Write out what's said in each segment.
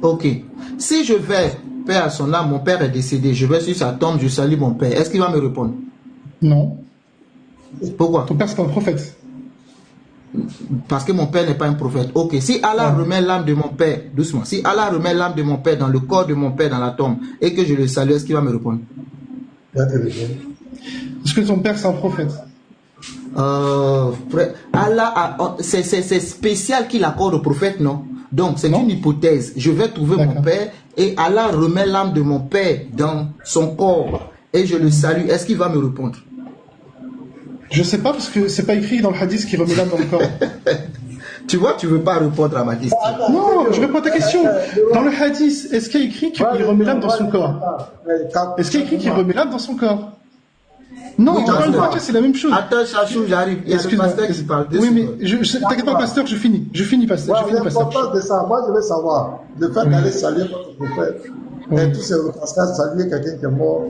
Ok. Si je vais, père à son âme, mon père est décédé, je vais sur sa tombe, je salue mon père. Est-ce qu'il va me répondre? Non. Pourquoi? Ton père, c'est pas un prophète. Parce que mon père n'est pas un prophète. Ok. Si Allah remet l'âme de mon père, doucement, si Allah remet l'âme de mon père dans le corps de mon père dans la tombe et que je le salue, est-ce qu'il va me répondre? Est-ce que ton père, c'est un prophète? Allah, c'est spécial qu'il accorde au prophète, non? Donc, c'est une hypothèse. Je vais trouver mon père et Allah remet l'âme de mon père dans son corps et je le salue. Est-ce qu'il va me répondre? Je sais pas, parce que c'est pas écrit dans le hadith qui remet l'âme dans le corps. Tu vois, tu veux pas répondre à ma question. Non, je réponds à ta question. Dans le hadith, est-ce qu'il y a écrit qu'il remet l'âme dans son corps? Est-ce qu'il y a écrit qu'il remet l'âme dans son corps? Non, oui, c'est la même chose. Attends, Chachou, j'arrive. Il y a le pasteur qui parle. Oui, mais t'inquiète pas, pasteur, je finis, pasteur. L'importance de ça, moi je veux savoir, le fait d'aller saluer votre prophète, et tous ces retranscrits, saluer quelqu'un qui est mort,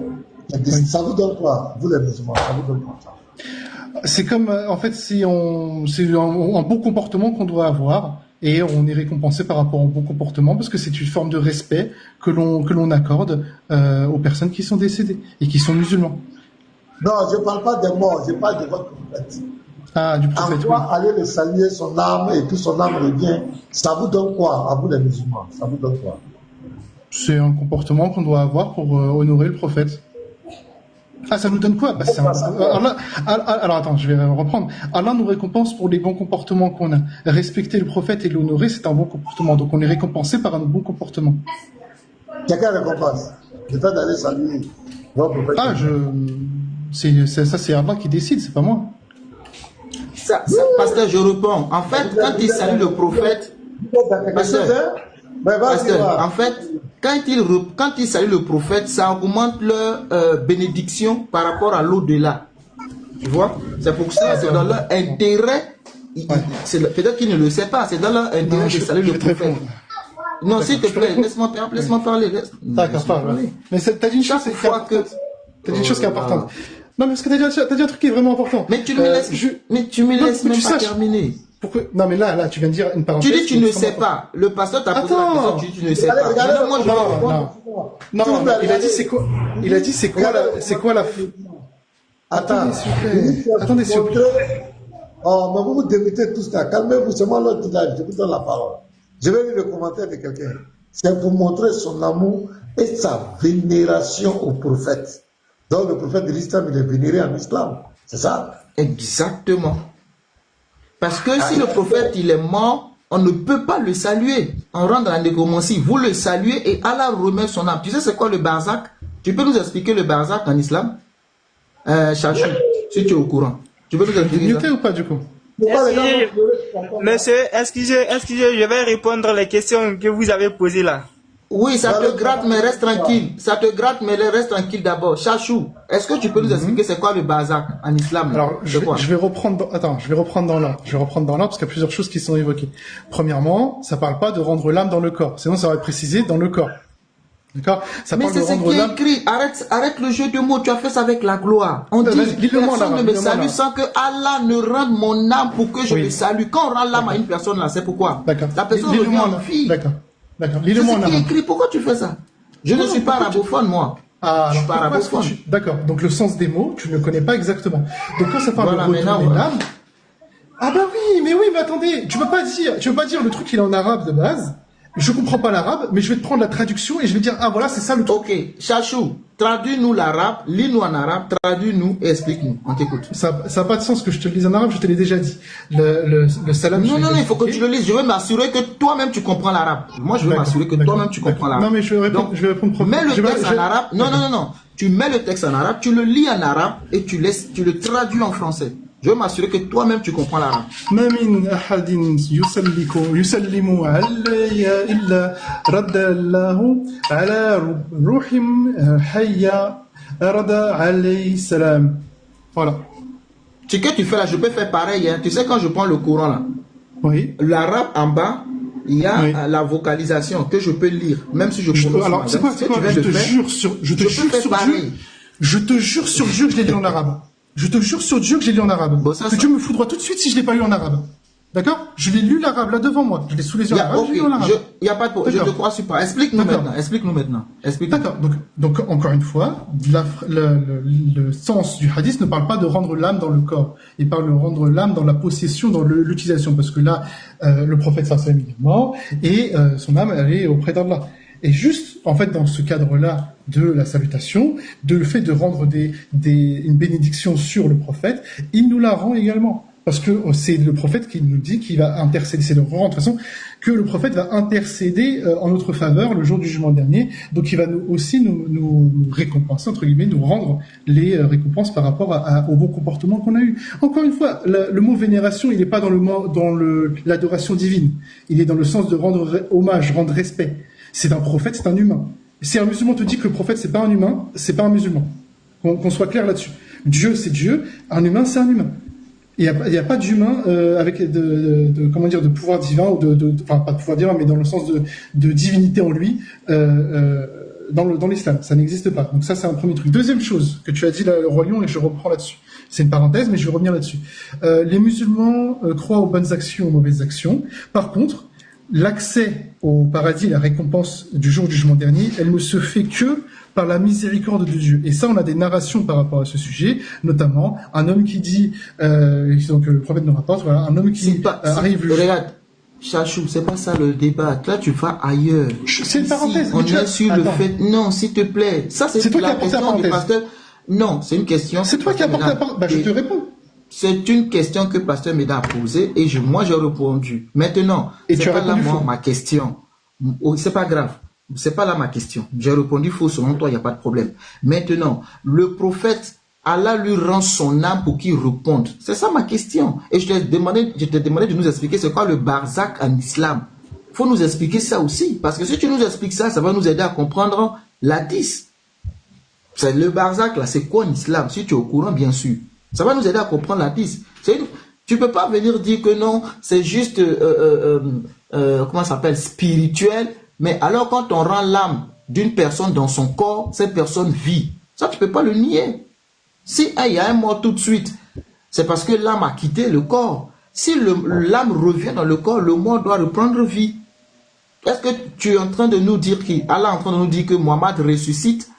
ça vous donne quoi, vous les musulmans, ça vous donne quoi ça? C'est comme, en fait, c'est un bon comportement qu'on doit avoir, et on est récompensé par rapport au bon comportement, parce que c'est une forme de respect que l'on accorde aux personnes qui sont décédées, et qui sont musulmans. Non, je ne parle pas des morts, je parle de votre prophète. Ah, du prophète, oui. Aller le saluer, son âme, et puis son âme revient, ça vous donne quoi, à vous les musulmans? Ça vous donne quoi? C'est un comportement qu'on doit avoir pour honorer le prophète. Ah, ça nous donne quoi? Alors attends, je vais reprendre. Allah nous récompense pour les bons comportements qu'on a. Respecter le prophète et l'honorer, c'est un bon comportement. Donc on est récompensé par un bon comportement. Quelqu'un récompense? Le fait d'aller saluer votre prophète. Ah, ça c'est Allah qui décide, c'est pas moi. Pasteur, je réponds. En fait, quand il salue le prophète, pasteur, en fait, quand il salue le prophète, ça augmente leur bénédiction par rapport à l'au-delà. Tu vois? C'est pour ça, c'est dans leur intérêt. Peut-être qu'il ne le sait pas, c'est dans leur intérêt de saluer le prophète. Non, s'il te plaît, laisse-moi parler. D'accord, parle. Mais t'as dit une chose qui est importante. Non, mais parce que t'as dit un truc qui est vraiment important. Mais tu me laisses même pas terminer. Pourquoi? Non, mais là, tu viens de dire une parenthèse. Tu dis tu ne sais pas. Le pasteur t'a posé la question, tu dis tu ne sais pas. Non, il a dit c'est quoi la... Attendez, s'il vous plaît. Oh, mais vous démutez tout ça. Calmez-vous, c'est moi l'autre qui je vous donne la parole. Je vais lire le commentaire de quelqu'un. C'est pour montrer son amour et sa vénération au prophète. Donc le prophète de l'islam, il est vénéré en islam. C'est ça? Exactement. Parce que si le prophète il est mort, on ne peut pas le saluer. On rentre dans la nécromancie. Vous le saluez et Allah remet son âme. Tu sais c'est quoi le barzak? Tu peux nous expliquer le barzak en islam? Chachou, si tu es au courant. Tu peux nous expliquer ça? Ou pas du coup? Monsieur, excusez, je vais répondre les questions que vous avez posées là. Oui, ça te gratte, mais reste tranquille. Ça te gratte, mais reste tranquille d'abord. Chachou, est-ce que tu peux nous expliquer c'est quoi le barzak en islam? Alors, je vais reprendre dans l'ordre. Parce qu'il y a plusieurs choses qui sont évoquées. Premièrement, ça parle pas de rendre l'âme dans le corps. Sinon, ça va être précisé dans le corps. D'accord? Ça mais parle de rendre c'est ce l'âme. qui est écrit. Arrête le jeu de mots. Tu as fait ça avec la gloire. On dit, personne ne me salue sans que Allah ne rende mon âme pour que je le salue. Quand on rend l'âme à une personne là, c'est pourquoi? D'accord. La personne revient en vie. D'accord. C'est ce qui est écrit. Pourquoi tu fais ça? Je ne suis pas arabophone, moi. Ah, je suis pas arabophone. D'accord. Donc le sens des mots, tu ne le connais pas exactement. Donc quand ça parle de retourner l'âme. Ah bah oui, mais attendez, tu veux pas dire le truc il est en arabe de base. Je comprends pas l'arabe, mais je vais te prendre la traduction et je vais dire ah voilà c'est ça le truc. Ok, Chachou, traduis-nous l'arabe, lis-nous en arabe, traduis-nous et explique-nous. On t'écoute. Ça a pas de sens que je te le lise en arabe, je te l'ai déjà dit. Le salam. Non, il faut que tu le lises. Je veux m'assurer que toi-même tu comprends l'arabe. Moi, je veux m'assurer que toi-même tu comprends l'arabe. Non, mais je vais répondre. Mets le texte en arabe. Non. Tu mets le texte en arabe, tu le lis en arabe et tu le traduis en français. Je veux m'assurer que toi-même tu comprends l'arabe. ما من أحد يسلم علي إلا رد الله على روح حية رد عليه السلام. Voilà. Ce que tu fais là, je peux faire pareil. Hein. Tu sais quand je prends le Coran là. Oui. L'arabe en bas, il y a la vocalisation que je peux lire, même si je prononce. Alors c'est quoi? Je te jure sur Dieu que je l'ai lu en arabe. Je te jure sur Dieu que j'ai lu en arabe. Bon, que Dieu me foudroie tout de suite si je l'ai pas lu en arabe. D'accord? Je l'ai lu l'arabe là devant moi. Je l'ai sous les yeux. Il n'y a pas de problème. Je ne te crois pas. Explique-nous maintenant. D'accord. Donc, encore une fois, le sens du hadith ne parle pas de rendre l'âme dans le corps. Il parle de rendre l'âme dans la possession, dans l'utilisation. Parce que là, le prophète sallallahu alayhi wa sallam est mort et son âme, elle est auprès d'Allah. Et juste, en fait, dans ce cadre-là de la salutation, de le fait de rendre une bénédiction sur le prophète, il nous la rend également. Parce que c'est le prophète qui nous dit qu'il va intercéder. C'est le rang, de toute façon, que le prophète va intercéder en notre faveur le jour du jugement dernier. Donc, il va nous récompenser, entre guillemets, nous rendre les récompenses par rapport au bon comportement qu'on a eu. Encore une fois, le mot vénération, il n'est pas dans l'adoration divine. Il est dans le sens de rendre hommage, rendre respect. C'est un prophète, c'est un humain. Si un musulman te dit que le prophète, c'est pas un humain, c'est pas un musulman. Qu'on soit clair là-dessus. Dieu, c'est Dieu. Un humain, c'est un humain. Il y a pas d'humain avec de pouvoir divin ou enfin pas de pouvoir divin, mais dans le sens de divinité en lui dans l'islam. Ça n'existe pas. Donc ça, c'est un premier truc. Deuxième chose que tu as dit là, le roi lion, et je reprends là-dessus. C'est une parenthèse, mais je vais revenir là-dessus. Les musulmans croient aux bonnes actions, aux mauvaises actions. Par contre, l'accès au paradis, la récompense du jour du jugement dernier, elle ne se fait que par la miséricorde de Dieu. Et ça, on a des narrations par rapport à ce sujet, notamment un homme qui dit, donc le prophète nous rapporte, voilà, un homme qui arrive... Regarde, Chachou, c'est pas ça le débat. Là, tu vas ailleurs. C'est une parenthèse. On est sur le fait... Non, s'il te plaît. Ça, c'est toi qui la question du pasteur. Non, c'est une question... C'est toi qui apportes la parenthèse. Je te réponds. C'est une question que Pasteur Méda a posée et moi j'ai répondu. Maintenant, c'est pas là ma question. C'est pas grave. C'est pas là ma question. J'ai répondu faux selon toi, il n'y a pas de problème. Maintenant, le prophète, Allah lui rend son âme pour qu'il réponde. C'est ça ma question. Et je t'ai demandé de nous expliquer c'est quoi le barzak en islam. Il faut nous expliquer ça aussi. Parce que si tu nous expliques ça, ça va nous aider à comprendre l'hadith. C'est le barzak là, c'est quoi en islam? Si tu es au courant, bien sûr. Ça va nous aider à comprendre l'hadith. Tu peux pas venir dire que non, c'est juste, comment ça s'appelle, spirituel. Mais alors quand on rend l'âme d'une personne dans son corps, cette personne vit. Ça, tu peux pas le nier. Si il y a un mort tout de suite, c'est parce que l'âme a quitté le corps. Si l'âme revient dans le corps, le mort doit reprendre vie. Est-ce que tu es en train de nous dire qu'Allah est en train de nous dire que Mohammed ressuscite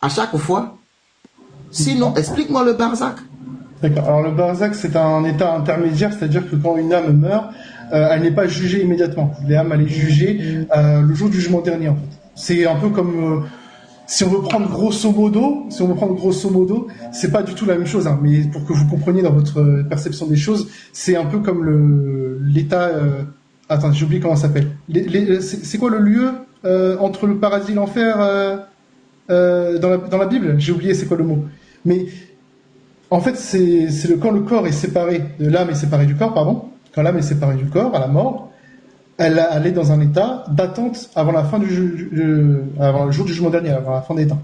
à chaque fois? Sinon, explique-moi le barzak. D'accord. Alors le barzak, c'est un état intermédiaire, c'est-à-dire que quand une âme meurt, elle n'est pas jugée immédiatement. L'âme, elle est jugée le jour du jugement dernier, en fait. C'est un peu comme, si on veut prendre grosso modo, c'est pas du tout la même chose, hein, mais pour que vous compreniez dans votre perception des choses, c'est un peu comme l'état... attends, j'ai oublié comment ça s'appelle. C'est quoi le lieu entre le paradis et l'enfer dans la Bible? J'ai oublié c'est quoi le mot. Mais... En fait, c'est quand le corps est séparé, l'âme est séparée du corps, pardon. Quand l'âme est séparée du corps, à la mort, elle est dans un état d'attente avant la fin avant le jour du jugement dernier, avant la fin des temps.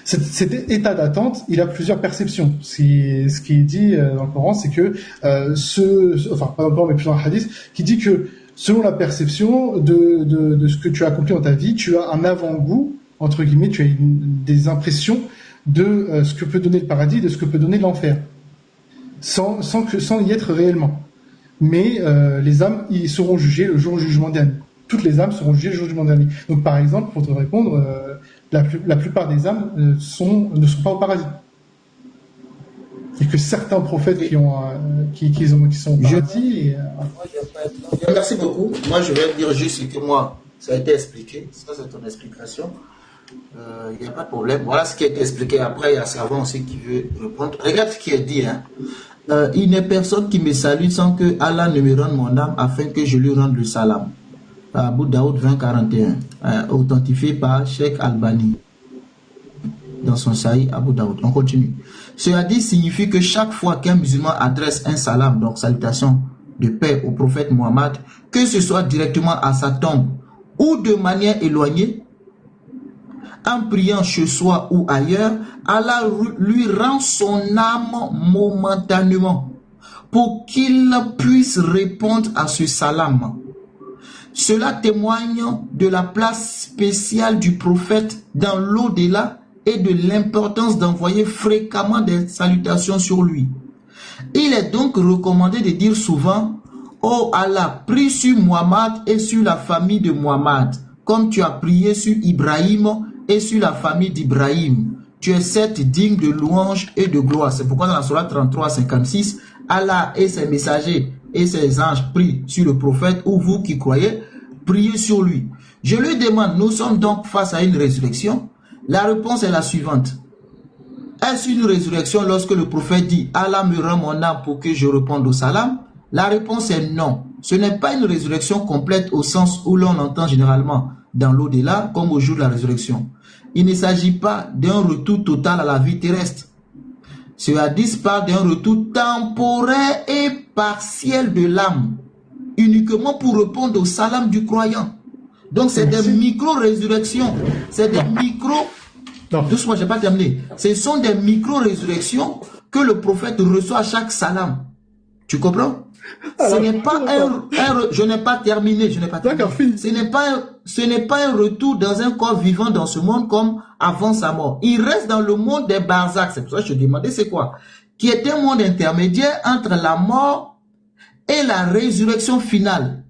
Cet état d'attente, il a plusieurs perceptions. Ce qui est dit dans le Coran, c'est que pas dans le Coran, mais plus dans le hadith, qui dit que selon la perception de ce que tu as accompli dans ta vie, tu as un avant-goût, entre guillemets, tu as des impressions de ce que peut donner le paradis, de ce que peut donner l'enfer, sans y être réellement. Mais les âmes, ils seront jugées le jour du jugement dernier. Toutes les âmes seront jugées le jour du jugement dernier. Donc par exemple, pour te répondre, la plupart des âmes ne sont pas au paradis. Et que certains prophètes qui sont au paradis... Merci beaucoup. Moi, je vais dire juste que moi, ça a été expliqué. Ça, c'est ton explication. Il n'y a pas de problème. Voilà ce qui a été expliqué. Après, il y a Savant aussi qui veut répondre. Regarde ce qui est dit. Il n'est personne qui me salue sans que Allah ne me rende mon âme afin que je lui rende le salam. Abu Daoud 2041, authentifié par Sheikh Albani dans son Sahih Abu Daoud. On continue. Ce hadith signifie que chaque fois qu'un musulman adresse un salam, donc salutation de paix au prophète Mohammed, que ce soit directement à sa tombe ou de manière éloignée, en priant chez soi ou ailleurs, Allah lui rend son âme momentanément pour qu'il puisse répondre à ce salam. Cela témoigne de la place spéciale du prophète dans l'au-delà et de l'importance d'envoyer fréquemment des salutations sur lui. Il est donc recommandé de dire souvent Oh Allah, prie sur Muhammad et sur la famille de Muhammad, comme tu as prié sur Ibrahim et sur la famille d'Ibrahim. Tu es certes digne de louange et de gloire. C'est pourquoi dans la Sourate 33, 56, Allah et ses messagers et ses anges prient sur le prophète, ou vous qui croyez, priez sur lui. Je lui demande, nous sommes donc face à une résurrection? La réponse est la suivante. Est-ce une résurrection lorsque le prophète dit « Allah me rend mon âme pour que je réponde au salam » La réponse est non. Ce n'est pas une résurrection complète au sens où l'on entend généralement dans l'au-delà, comme au jour de la résurrection. Il ne s'agit pas d'un retour total à la vie terrestre. Ce hadith parle d'un retour temporaire et partiel de l'âme, uniquement pour répondre au salam du croyant. Donc c'est des micro-résurrections. C'est des micro... Doucement, je n'ai pas terminé. Ce sont des micro-résurrections que le prophète reçoit à chaque salam. Tu comprends? Ce n'est pas je n'ai pas terminé, ce n'est pas un retour dans un corps vivant dans ce monde comme avant sa mort. Il reste dans le monde des barzaks. C'est pour ça que je demandais c'est quoi? Qui est un monde intermédiaire entre la mort et la résurrection finale.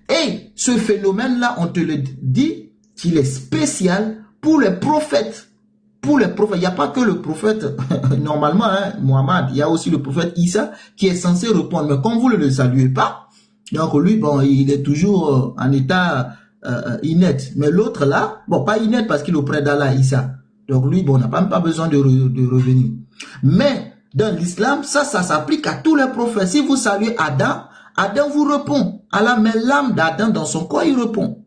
Et ce phénomène-là, on te le dit, qu'il est spécial pour les prophètes. Pour les prophètes, il n'y a pas que le prophète, normalement, hein, Mohammed, il y a aussi le prophète Issa qui est censé répondre. Mais comme vous ne le saluez pas, donc lui, bon, il est toujours en état inerte. Mais l'autre là, bon, pas inerte parce qu'il est auprès d'Allah, Issa. Donc lui, bon, on n'a même pas besoin de revenir. Mais dans l'islam, ça s'applique à tous les prophètes. Si vous saluez Adam, Adam vous répond. Allah met l'âme d'Adam dans son corps, il répond.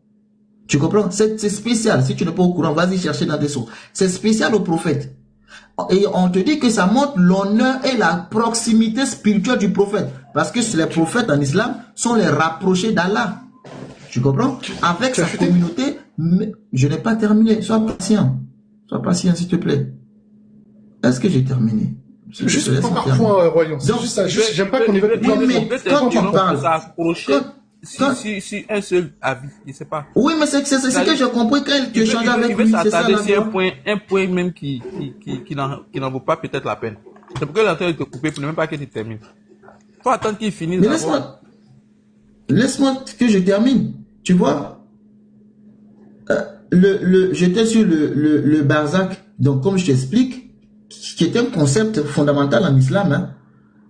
Tu comprends? C'est spécial. Si tu n'es pas au courant, vas-y chercher dans tes sources. C'est spécial au prophète. Et on te dit que ça montre l'honneur et la proximité spirituelle du prophète. Parce que les prophètes en islam sont les rapprochés d'Allah. Tu comprends? Avec sa communauté, je n'ai pas terminé. Sois patient. Sois patient, s'il te plaît. Est-ce que j'ai terminé? Juste par point, Royan. J'aime pas qu'on y va. Oui, mais quand tu parles... Si un seul avis, je sais pas. Oui, mais c'est ce que j'ai compris quand tu échanges avec lui. C'est ça. C'est un point même qui n'en vaut pas peut-être la peine. C'est pourquoi il est en train de te couper pour ne même pas que tu termines. Faut attendre qu'il finisse. Mais laisse-moi que je termine. Tu vois, j'étais sur le barzak. Donc, comme je t'explique, qui est un concept fondamental en islam, hein,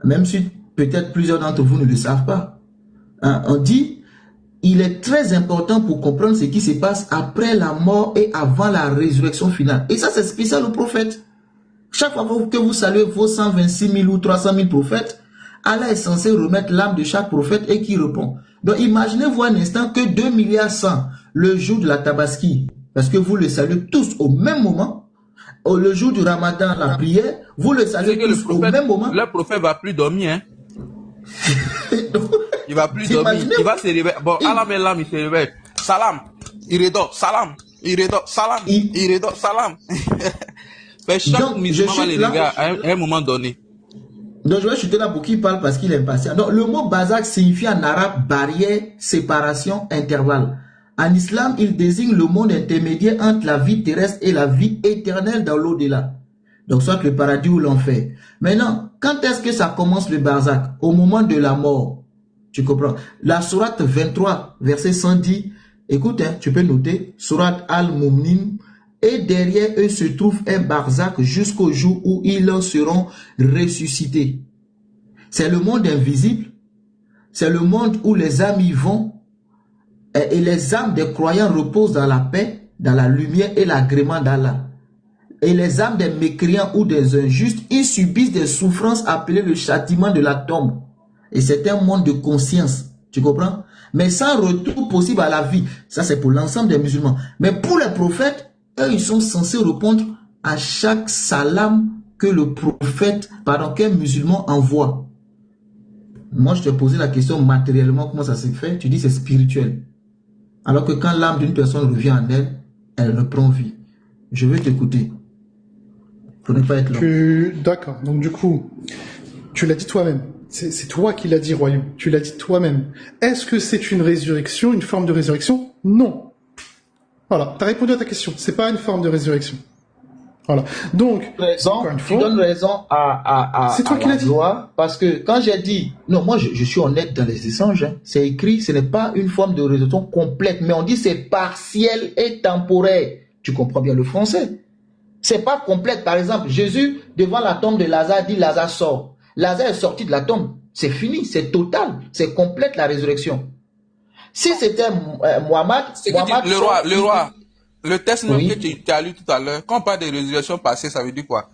même si peut-être plusieurs d'entre vous ne le savent pas. On dit, il est très important pour comprendre ce qui se passe après la mort et avant la résurrection finale. Et ça, c'est spécial au prophète. Chaque fois que vous saluez vos 126 000 ou 300 000 prophètes, Allah est censé remettre l'âme de chaque prophète et qui répond. Donc, imaginez-vous un instant que 2 milliards 100, le jour de la Tabaski, parce que vous le saluez tous au même moment, le jour du Ramadan, la prière, vous le saluez tous au même moment. Le prophète va plus dormir, hein. Il va plus dormir, il va se réveiller. Bon, Allah met l'âme, il se réveille. Salam, il redort, salam, il redort, salam, il redort, salam. Mais chaque musulman va les réveiller à un moment donné. Donc je vais chuter là pour qu'il parle parce qu'il est impatient. Donc le mot bazak signifie en arabe barrière, séparation, intervalle. En islam, il désigne le monde intermédiaire entre la vie terrestre et la vie éternelle dans l'au-delà. Donc soit le paradis ou l'enfer. Maintenant, quand est-ce que ça commence le barzak? Au moment de la mort. Tu comprends? La sourate 23, verset 110, écoute, hein, tu peux noter, sourate Al-Mumnin, et derrière eux se trouve un barzak jusqu'au jour où ils seront ressuscités. C'est le monde invisible, c'est le monde où les âmes y vont, et les âmes des croyants reposent dans la paix, dans la lumière et l'agrément d'Allah. Et les âmes des mécréants ou des injustes, ils subissent des souffrances appelées le châtiment de la tombe. Et c'est un monde de conscience. Tu comprends? Mais sans retour possible à la vie. Ça, c'est pour l'ensemble des musulmans. Mais pour les prophètes, eux, ils sont censés répondre à chaque salam que le prophète, qu'un musulman envoie. Moi, je te posais la question matériellement, comment ça s'est fait? Tu dis c'est spirituel. Alors que quand l'âme d'une personne revient en elle, elle reprend vie. Je vais t'écouter. Faut ne pas être là. D'accord. Donc du coup, tu l'as dit toi-même. C'est toi qui l'as dit, Royan. Tu l'as dit toi-même. Est-ce que c'est une résurrection, une forme de résurrection? Non. Voilà. T'as répondu à ta question. C'est pas une forme de résurrection. Voilà. Donc, tu donnes raison à c'est toi qui l'as dit. Parce que quand j'ai dit, non, moi je suis honnête dans les échanges, hein, c'est écrit, ce n'est pas une forme de résolution complète, mais on dit c'est partiel et temporaire. Tu comprends bien le français. C'est pas complète. Par exemple, Jésus, devant la tombe de Lazare, dit Lazare sort. Lazare est sorti de la tombe. C'est fini, c'est total, c'est complète la résurrection. Si c'était Mohamed, le roi, le texte même que tu as lu tout à l'heure, quand on parle de résurrection passée, ça veut dire quoi?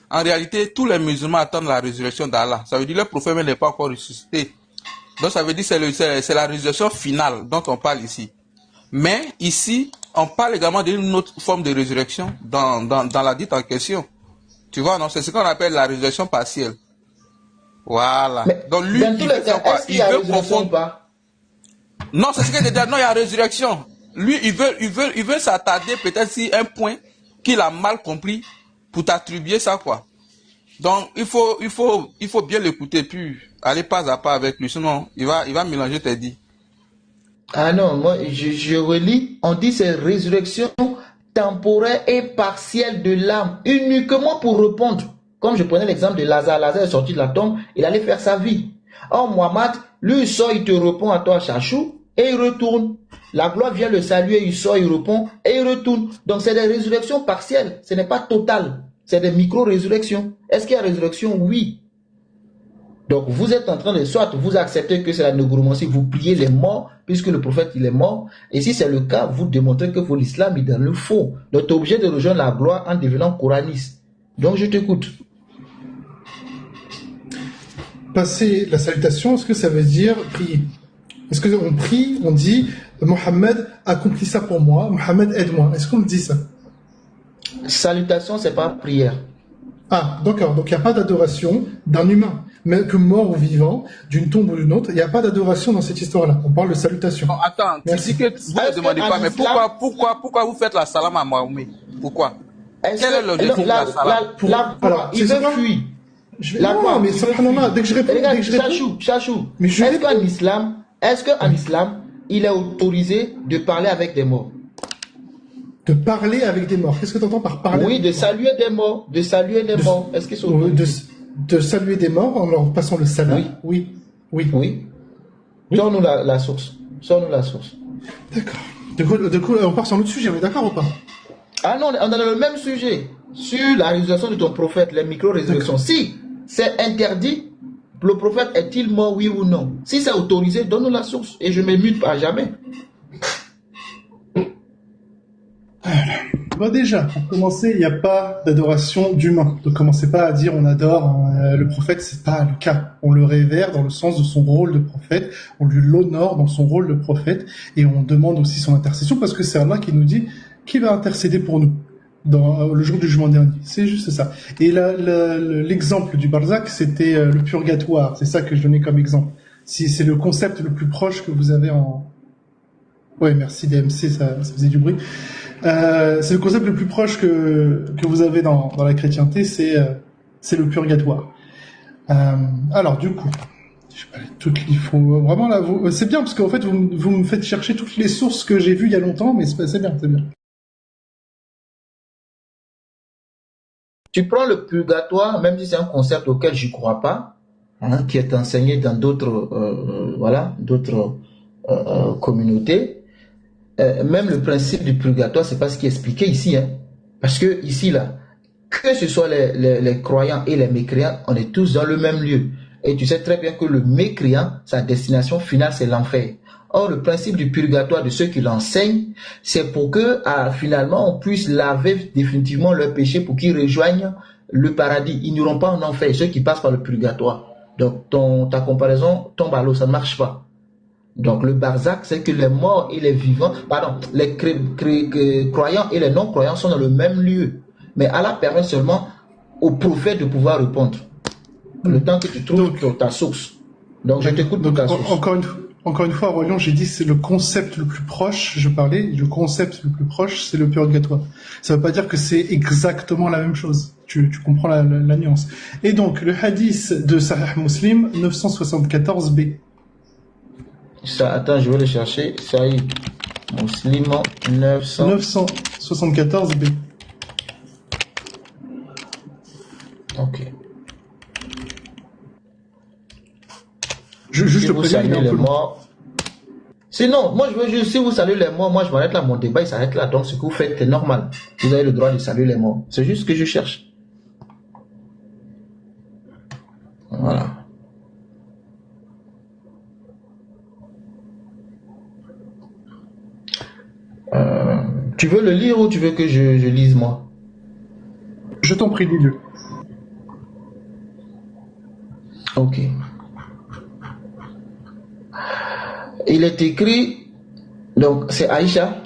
En réalité, tous les musulmans attendent la résurrection d'Allah. Ça veut dire que le prophète n'est pas encore ressuscité. Donc ça veut dire que c'est la résurrection finale dont on parle ici. Mais ici, on parle également d'une autre forme de résurrection dans la dite en question. Tu vois, non, c'est ce qu'on appelle la résurrection partielle. Voilà. Mais donc lui, il veut faire quoi? Il veut confondre. Non, c'est ce que je dis. Non, il y a résurrection. Lui, il veut s'attarder peut-être sur un point qu'il a mal compris pour t'attribuer ça, quoi. Donc, il faut bien l'écouter, puis aller pas à pas avec lui, sinon il va mélanger tes dits. Ah non, moi, je relis, on dit c'est résurrection temporaire et partielle de l'âme, uniquement pour répondre. Comme je prenais l'exemple de Lazare, Lazare est sorti de la tombe, il allait faire sa vie. Or, Mohamed, lui, il sort, il te répond à toi, Chachou, et il retourne. La gloire vient le saluer, il sort, il répond, et il retourne. Donc, c'est des résurrections partielles, ce n'est pas total, c'est des micro-résurrections. Est-ce qu'il y a résurrection? Oui. Donc, vous êtes en train de, soit vous acceptez que c'est la négromancie, vous priez les morts, puisque le prophète, il est mort. Et si c'est le cas, vous démontrez que l'islam est dans le faux. Donc, tu es obligé de rejoindre la gloire en devenant coraniste. Donc, je t'écoute. Passer la salutation, est-ce que ça veut dire prier? Est-ce qu'on prie, on dit Mohammed accomplit ça pour moi, Mohammed aide-moi? Est-ce qu'on dit ça? Salutation, c'est pas prière. Ah, d'accord. Donc il n'y a pas d'adoration d'un humain, mais que mort ou vivant, d'une tombe ou d'une autre, il n'y a pas d'adoration dans cette histoire-là. On parle de salutation. Non, attends, merci. Tu dis que vous ne demandez pas, mais pourquoi vous faites la salam à Mahomet? Pourquoi? Quel est l'objectif de la salam? Alors, il veut fuir. Non, mais subhanallah, dès que je réponds... Chachou, est-ce qu'en islam, il est autorisé de parler avec des morts? De parler avec des morts. Qu'est-ce que tu entends par parler? Oui, de saluer des morts. De saluer des morts. Est-ce qu'ils sont autorisés? De saluer des morts en leur passant le salam? Oui. Sors-nous la source. Sors-nous la source. D'accord. De coup, on part sur l'autre sujet, on est d'accord ou pas? Ah non, on est dans le même sujet. Sur la résurrection de ton prophète, les micro-résurrections. Si c'est interdit, le prophète est-il mort, oui ou non? Si c'est autorisé, donne-nous la source. Et je ne me mute pas jamais. Bon, déjà, pour commencer, il n'y a pas d'adoration d'humain. Ne commencez pas à dire on adore le prophète, c'est pas le cas. On le révère dans le sens de son rôle de prophète, on lui l'honore dans son rôle de prophète, et on demande aussi son intercession parce que c'est Allah qui nous dit qui va intercéder pour nous dans le jour du jugement dernier. C'est juste ça. Et l'exemple du Barzakh, c'était le purgatoire. C'est ça que je donnais comme exemple. Si c'est le concept le plus proche que vous avez en... Ouais, merci DMC, ça faisait du bruit. C'est le concept le plus proche que vous avez dans la chrétienté, c'est le purgatoire. Alors du coup, je sais pas, il faut vraiment là, c'est bien parce qu'en fait vous me faites chercher toutes les sources que j'ai vues il y a longtemps, mais c'est bien. Tu prends le purgatoire, même si c'est un concept auquel je crois pas, qui est enseigné dans d'autres communautés. Même le principe du purgatoire, c'est pas ce qui est expliqué ici, parce que ici là, que ce soit les croyants et les mécréants, on est tous dans le même lieu. Et tu sais très bien que le mécréant, sa destination finale, c'est l'enfer. Or, le principe du purgatoire de ceux qui l'enseignent, c'est pour que finalement on puisse laver définitivement leurs péchés pour qu'ils rejoignent le paradis. Ils n'iront pas en enfer, ceux qui passent par le purgatoire. Donc ta comparaison tombe à l'eau, ça ne marche pas. Donc le barzakh, c'est que les morts et les vivants, les croyants et les non-croyants sont dans le même lieu. Mais Allah permet seulement aux prophètes de pouvoir répondre. Le temps que tu trouves ta source. Donc je t'écoute pour ta source. Encore une fois, Royan, j'ai dit c'est le concept le plus proche, le concept le plus proche, c'est le purgatoire. Ça veut pas dire que c'est exactement la même chose. Tu comprends la nuance. Et donc, le hadith de Sahih Muslim, 974b. Attends, je vais le chercher. Sahih Muslim 974b. Ok. Juste si vous saluez les morts. Sinon, moi je veux juste, si vous saluez les morts, moi je m'arrête là, mon débat il s'arrête là. Donc ce que vous faites c'est normal. Vous avez le droit de saluer les morts. C'est juste ce que je cherche. Voilà. Tu veux le lire ou tu veux que je lise moi? Je t'en prie, lis-le. Ok. Il est écrit, donc c'est Aïcha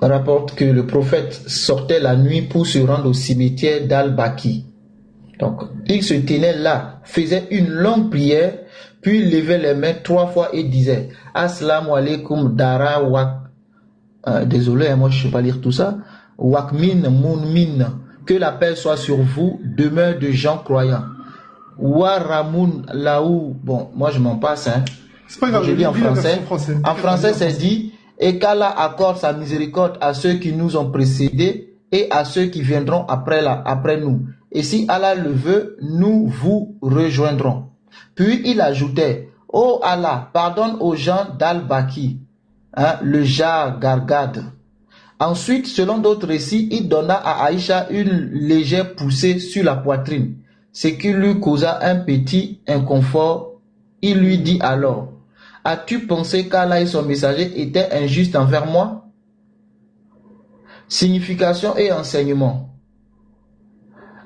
rapporte que le prophète sortait la nuit pour se rendre au cimetière d'Al-Baqi. Donc il se tenait là, faisait une longue prière, puis levait les mains 3 fois et disait Assalamu alaikum dara wak. Désolé, moi je ne sais pas lire tout ça. Wakmin munmin, que la paix soit sur vous, demeure de gens croyants. Waramun laou, bon, moi je m'en passe, hein. C'est pas grave, je lis en français. En français, c'est dit et qu'Allah accorde sa miséricorde à ceux qui nous ont précédés et à ceux qui viendront après nous. Et si Allah le veut, nous vous rejoindrons. Puis il ajoutait ô Allah, pardonne aux gens d'Al-Baqi, hein, le Jar Gargad. Ensuite, selon d'autres récits, il donna à Aïcha une légère poussée sur la poitrine, ce qui lui causa un petit inconfort. Il lui dit alors as-tu pensé qu'Allah et son messager étaient injustes envers moi? Signification et enseignement.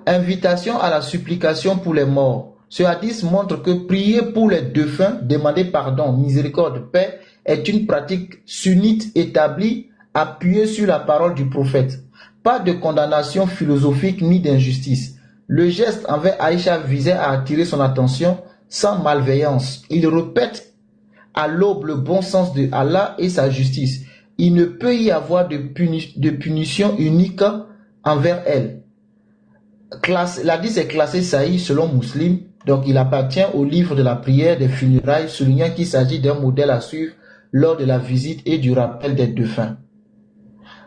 Invitation à la supplication pour les morts. Ce hadith montre que prier pour les défunts, demander pardon, miséricorde, paix, est une pratique sunnite établie, appuyée sur la parole du prophète. Pas de condamnation philosophique ni d'injustice. Le geste envers Aïcha visait à attirer son attention sans malveillance. Il répète à l'aube le bon sens de Allah et sa justice. Il ne peut y avoir de punition unique envers elle. L'hadith est classé Sahih selon Muslim, donc il appartient au livre de la prière des funérailles, soulignant qu'il s'agit d'un modèle à suivre lors de la visite et du rappel des défunts.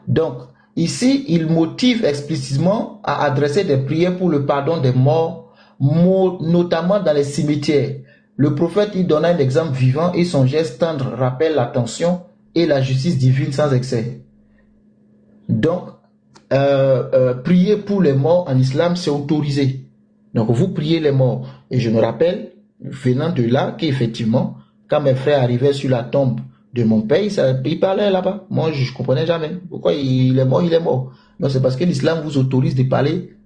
Donc, ici, il motive explicitement à adresser des prières pour le pardon des morts, notamment dans les cimetières. Le prophète y donna un exemple vivant et son geste tendre rappelle l'attention et la justice divine sans excès. Donc, prier pour les morts en islam, c'est autorisé. Donc, vous priez les morts. Et je me rappelle, venant de là, qu'effectivement, quand mes frères arrivaient sur la tombe de mon père, il parlait là-bas. Moi, je ne comprenais jamais. Pourquoi il est mort, il est mort. Non, c'est parce que l'islam vous autorise de parler,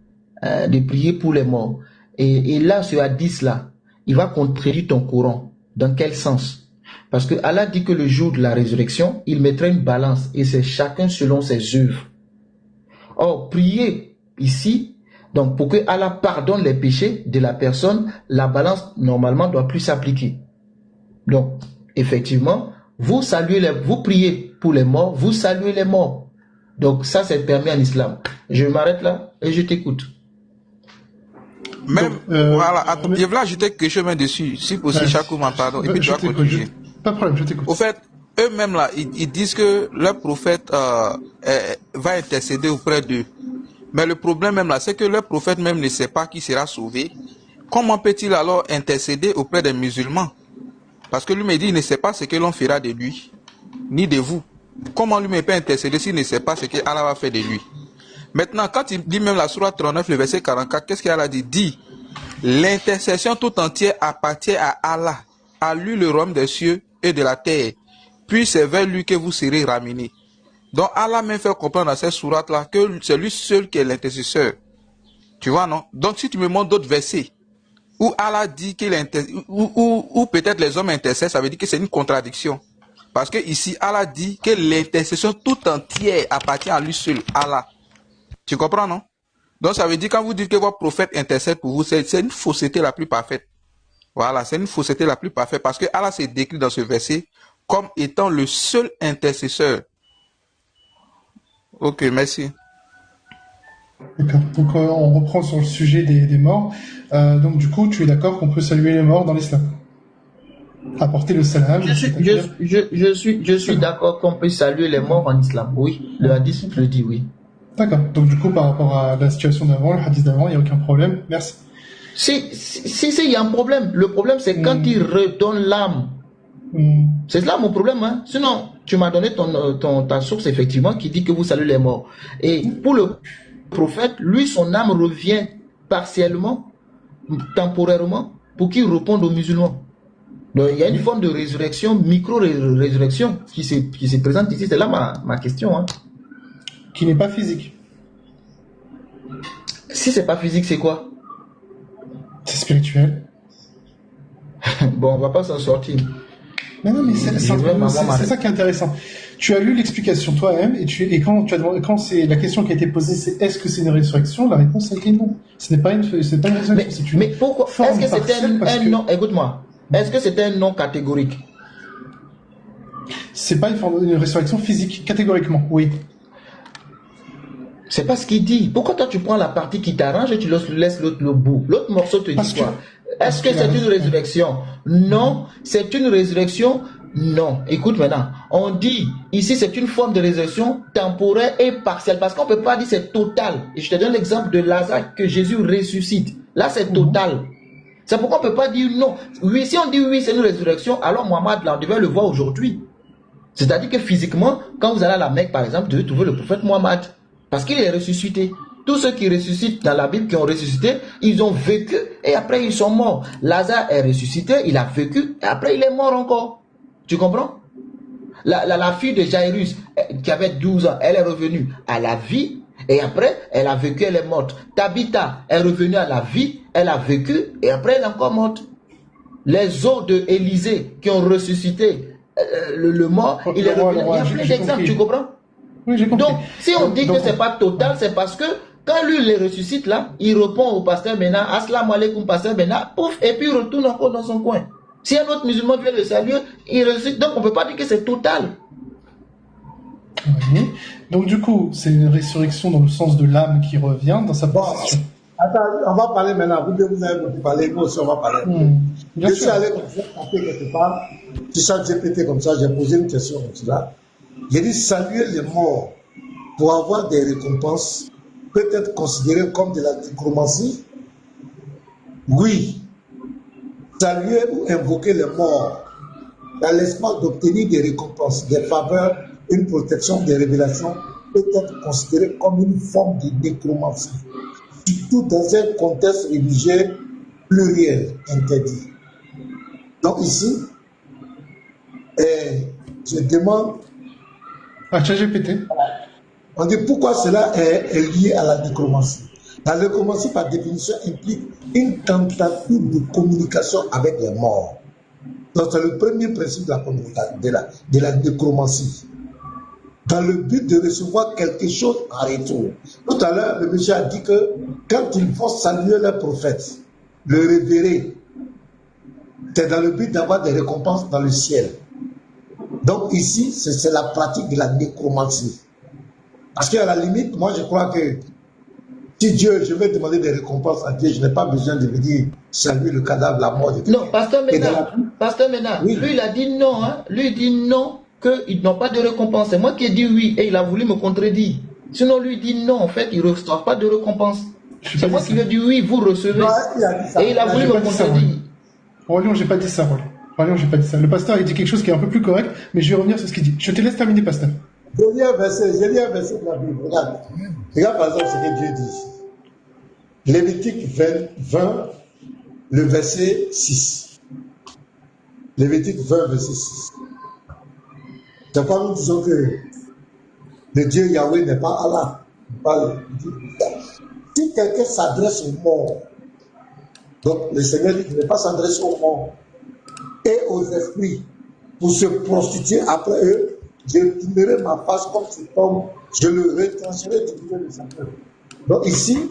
de prier pour les morts. Et là, ce hadith-là, il va contredire ton Coran. Dans quel sens? Parce que Allah dit que le jour de la résurrection, il mettra une balance et c'est chacun selon ses œuvres. Or, prier ici, donc pour que Allah pardonne les péchés de la personne, la balance normalement doit plus s'appliquer. Donc, effectivement, vous priez pour les morts, vous saluez les morts. Donc ça, c'est permis en islam. Je m'arrête là et je t'écoute. Même, voilà, attends, je vais ajouter quelque chose dessus, si possible, Chakou m'en pardon, et puis tu vas continuer. Pas de problème, je t'écoute. Au fait, eux-mêmes là, ils disent que leur prophète va intercéder auprès d'eux. Mais le problème même là, c'est que leur prophète même ne sait pas qui sera sauvé. Comment peut-il alors intercéder auprès des musulmans? Parce que lui me dit, il ne sait pas ce que l'on fera de lui, ni de vous. Comment lui peut intercéder s'il ne sait pas ce que Allah va faire de lui? Maintenant, quand il dit même la sourate 39, le verset 44, qu'est-ce qu'Allah dit? Dit, l'intercession tout entière appartient à Allah, à lui le royaume des cieux et de la terre, puis c'est vers lui que vous serez ramenés. Donc Allah même fait comprendre dans cette sourate-là que c'est lui seul qui est l'intercesseur. Tu vois, non? Donc si tu me montres d'autres versets, où Allah dit qu'il ou peut-être les hommes intercèdent, ça veut dire que c'est une contradiction. Parce que ici, Allah dit que l'intercession tout entière appartient à lui seul, Allah. Tu comprends, non? Donc ça veut dire quand vous dites que votre prophète intercède pour vous, c'est une fausseté la plus parfaite. Voilà, c'est une fausseté la plus parfaite parce que Allah s'est décrit dans ce verset comme étant le seul intercesseur. Ok, merci. D'accord. Donc on reprend sur le sujet des morts. Donc du coup, tu es d'accord qu'on peut saluer les morts dans l'islam? Apporter le salam. Je suis d'accord qu'on peut saluer les morts en islam. Oui, le hadith le dit, oui. D'accord. Donc du coup, par rapport à la situation d'avant, le hadith d'avant, il n'y a aucun problème. Merci. Si, il y a un problème. Le problème, c'est quand il redonne l'âme. C'est là mon problème. Hein. Sinon, tu m'as donné ta source, effectivement, qui dit que vous saluez les morts. Et pour le prophète, lui, son âme revient partiellement, temporairement, pour qu'il réponde aux musulmans. Donc, il y a une forme de résurrection, micro-résurrection, qui se présente ici. C'est là ma question. Hein. Qui n'est pas physique. Si c'est pas physique, c'est quoi? C'est spirituel. Bon, on va pas s'en sortir. Non, mais c'est ça qui est intéressant. Tu as lu l'explication toi-même et quand c'est la question qui a été posée, c'est est-ce que c'est une résurrection? La réponse a été non. Ce n'est pas une résurrection. Mais pourquoi? Est-ce que c'était un non? Écoute-moi. Est-ce que c'était un non catégorique? C'est pas une résurrection physique, catégoriquement, oui. C'est pas ce qu'il dit. Pourquoi toi tu prends la partie qui t'arrange et tu laisses l'autre le bout? L'autre morceau te dit quoi? Est-ce que c'est une résurrection? Non. C'est une résurrection? Non. Écoute maintenant. On dit, ici c'est une forme de résurrection temporaire et partielle. Parce qu'on peut pas dire c'est total. Et je te donne l'exemple de Lazare que Jésus ressuscite. Là c'est total. C'est pourquoi on peut pas dire non. Oui, si on dit oui c'est une résurrection, alors Mohammed là on devait le voir aujourd'hui. C'est-à-dire que physiquement, quand vous allez à la Mecque par exemple, vous devez trouver le prophète Mohammed. Parce qu'il est ressuscité. Tous ceux qui ressuscitent dans la Bible, qui ont ressuscité, ils ont vécu et après ils sont morts. Lazare est ressuscité, il a vécu et après il est mort encore. Tu comprends? La fille de Jairus, qui avait 12 ans, elle est revenue à la vie et après elle a vécu, elle est morte. Tabitha est revenue à la vie, elle a vécu et après elle est encore morte. Les os de Élisée qui ont ressuscité le mort, il est revenu. Il y a plein d'exemples, tu comprends? Oui, j'ai compris. Donc, si on dit que c'est pas total, c'est parce que quand lui les ressuscite là, il répond au pasteur Bena, Assalamu alaikum pasteur Bena, pouf, et puis il retourne encore dans son coin. Si un autre musulman vient le saluer, il ressuscite. Donc on peut pas dire que c'est total. Oui. Donc du coup, c'est une résurrection dans le sens de l'âme qui revient dans sa possession. Attends, on va parler maintenant. Vous avez beaucoup parlé, nous aussi on va parler. Je suis allé comme ça, quelque part, sur ChatGPT comme ça, j'ai posé une question comme cela. J'ai dit saluer les morts pour avoir des récompenses peut être considéré comme de la nécromancie. Oui, saluer ou invoquer les morts dans l'espoir d'obtenir des récompenses, des faveurs, une protection, des révélations peut être considéré comme une forme de nécromancie, surtout dans un contexte religieux pluriel interdit. Donc ici, je demande à ChatGPT. On dit pourquoi cela est lié à la nécromancie. La nécromancie, par définition, implique une tentative de communication avec les morts. Donc, c'est le premier principe de la nécromancie. Dans le but de recevoir quelque chose en retour. Tout à l'heure, le monsieur a dit que quand ils vont saluer leur prophète, le révérer, c'est dans le but d'avoir des récompenses dans le ciel. Donc ici, c'est la pratique de la nécromancie. Parce qu'à la limite, moi je crois que si Dieu, je vais demander des récompenses à Dieu, je n'ai pas besoin de venir saluer le cadavre, la mort de Dieu. Non, Pasteur Ménard, oui. Lui il a dit non, hein. Lui il dit non, qu'ils n'ont pas de récompense. C'est moi qui ai dit oui et il a voulu me contredire. Sinon lui il dit non, en fait, il ne reçoit pas de récompense. C'est moi qui lui ai dit oui, vous recevez. Non, et il a voulu me contredire. Roland, j'ai pas dit ça, Roland, j'ai pas dit ça. Le pasteur, il dit quelque chose qui est un peu plus correct, mais je vais revenir sur ce qu'il dit. Je te laisse terminer, pasteur. J'ai lu un verset de la Bible. Regarde par exemple ce que Dieu dit. Lévitique 20, le verset 6. Lévitique 20, verset 6. C'est pas nous disons que le Dieu Yahweh n'est pas Allah. Si quelqu'un s'adresse aux morts, donc le Seigneur dit qu'il ne pas s'adresser aux morts et aux esprits pour se prostituer après eux, je tournerai ma face comme cet homme, je le retrancherai du milieu de sa peuple. Donc ici,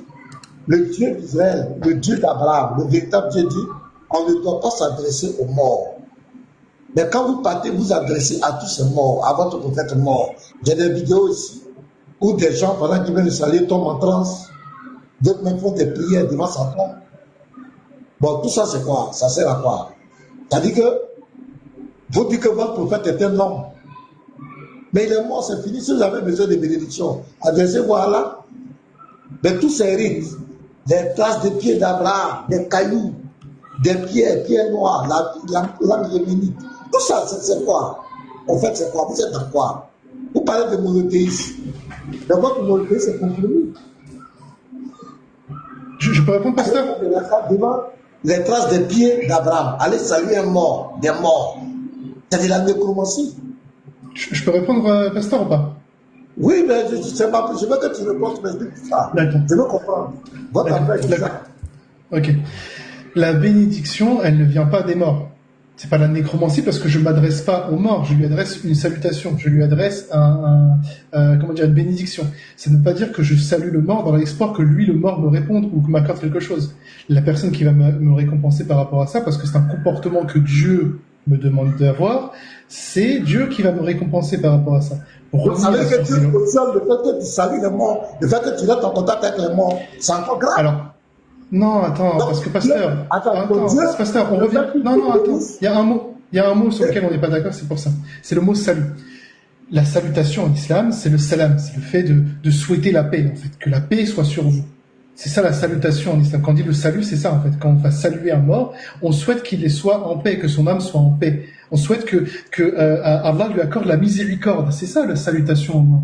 le Dieu d'Israël, le Dieu d'Abraham, le véritable Dieu dit, on ne doit pas s'adresser aux morts. Mais quand vous partez, vous adressez à tous ces morts, à votre prophète mort. J'ai des vidéos ici où des gens, pendant qu'ils viennent le saluer, tombent en transe, d'autres même font des prières devant sa tombe. Bon, tout ça c'est quoi? Ça sert à quoi? C'est-à-dire que vous dites que votre prophète est un homme. Mais il est mort, c'est fini. Si vous avez besoin de bénédiction, adressez-vous à Allah. Mais tous ces rites, les traces des pieds d'Abraham, des cailloux, des pierres noires, l'âme yéménite. Tout ça, c'est quoi? En fait, c'est quoi? Vous êtes dans quoi? Vous parlez de monothéisme. Dans votre monothéisme, c'est compromis. Je peux répondre, pasteur? Devant les traces des pieds d'Abraham. Allez saluer un mort, des morts. C'est de la nécromancie. Je peux répondre, pasteur, ou pas? Oui, mais je veux que tu répondes, mais je dis ça. Je veux comprendre. Votre affaire, c'est ça. Ok. La bénédiction, elle ne vient pas des morts. C'est pas la nécromancie parce que je m'adresse pas aux morts. Je lui adresse une salutation. Je lui adresse une bénédiction. Ça ne veut pas dire que je salue le mort dans l'espoir que lui, le mort, me réponde ou que m'accorde quelque chose. La personne qui va me récompenser par rapport à ça, parce que c'est un comportement que Dieu me demande d'avoir, c'est Dieu qui va me récompenser par rapport à ça. Vous savez que Dieu cautionne le fait que tu salues les morts, le fait que tu restes en contact avec les morts, c'est encore grave. Alors, non, attends, parce que pasteur, pasteur, on revient. Non, attends, il y a un mot sur lequel on n'est pas d'accord, c'est pour ça. C'est le mot salut. La salutation en islam, c'est le salam, c'est le fait de souhaiter la paix, en fait, que la paix soit sur vous. C'est ça la salutation en islam. Quand on dit le salut, c'est ça en fait. Quand on va saluer un mort, on souhaite qu'il soit en paix, que son âme soit en paix. On souhaite que Allah lui accorde la miséricorde. C'est ça la salutation au mort.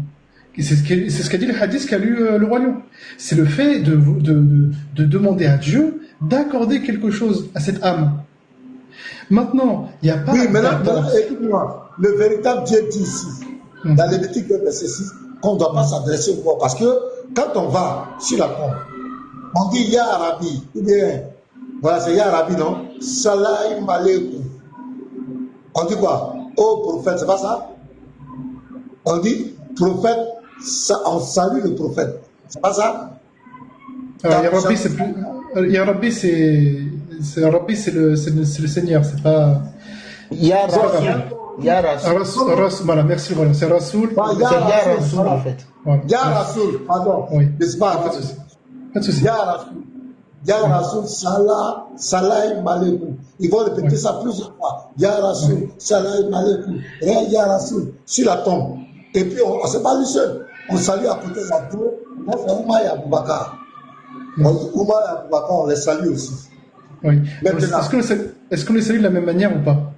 C'est ce qu'a dit le hadith qu'a lu le roi Lion. C'est le fait de demander à Dieu d'accorder quelque chose à cette âme. Maintenant, il n'y a pas... Oui, maintenant, écoute-moi. Le véritable Dieu dit ici, dans Lévitique 2, verset 6, qu'on ne doit pas s'adresser au mort. Parce que quand on va sur la tombe, on dit Ya Rabbi, ou bien, voilà, c'est Ya Rabbi, non? Salam aleikum. On dit quoi? Oh prophète, c'est pas ça? On dit prophète, on salue le prophète. C'est pas ça? Alors, Ya Rabbi, c'est plus. Ya Rabbi, c'est le Seigneur, c'est pas. Ya Rasoul. Voilà, merci, voilà, c'est Rasoul. C'est Ya Rasoul en fait. Voilà. Ya Rasoul, pardon. Oui. N'est-ce pas? Pas de souci. Ya Rasoul. Ya Rasoul, salam aleikum. Ils vont répéter ça plusieurs fois. Ya Rasoul, salam aleikum. Ya Rasoul, sur la tombe. Et puis, on ne s'est pas lui seul. On salue à côté de la tombe. On fait Oumar et Aboubakar. Oumar et Aboubakar, on les salue aussi. Oui. Maintenant, Est-ce qu'on les salue de la même manière ou pas?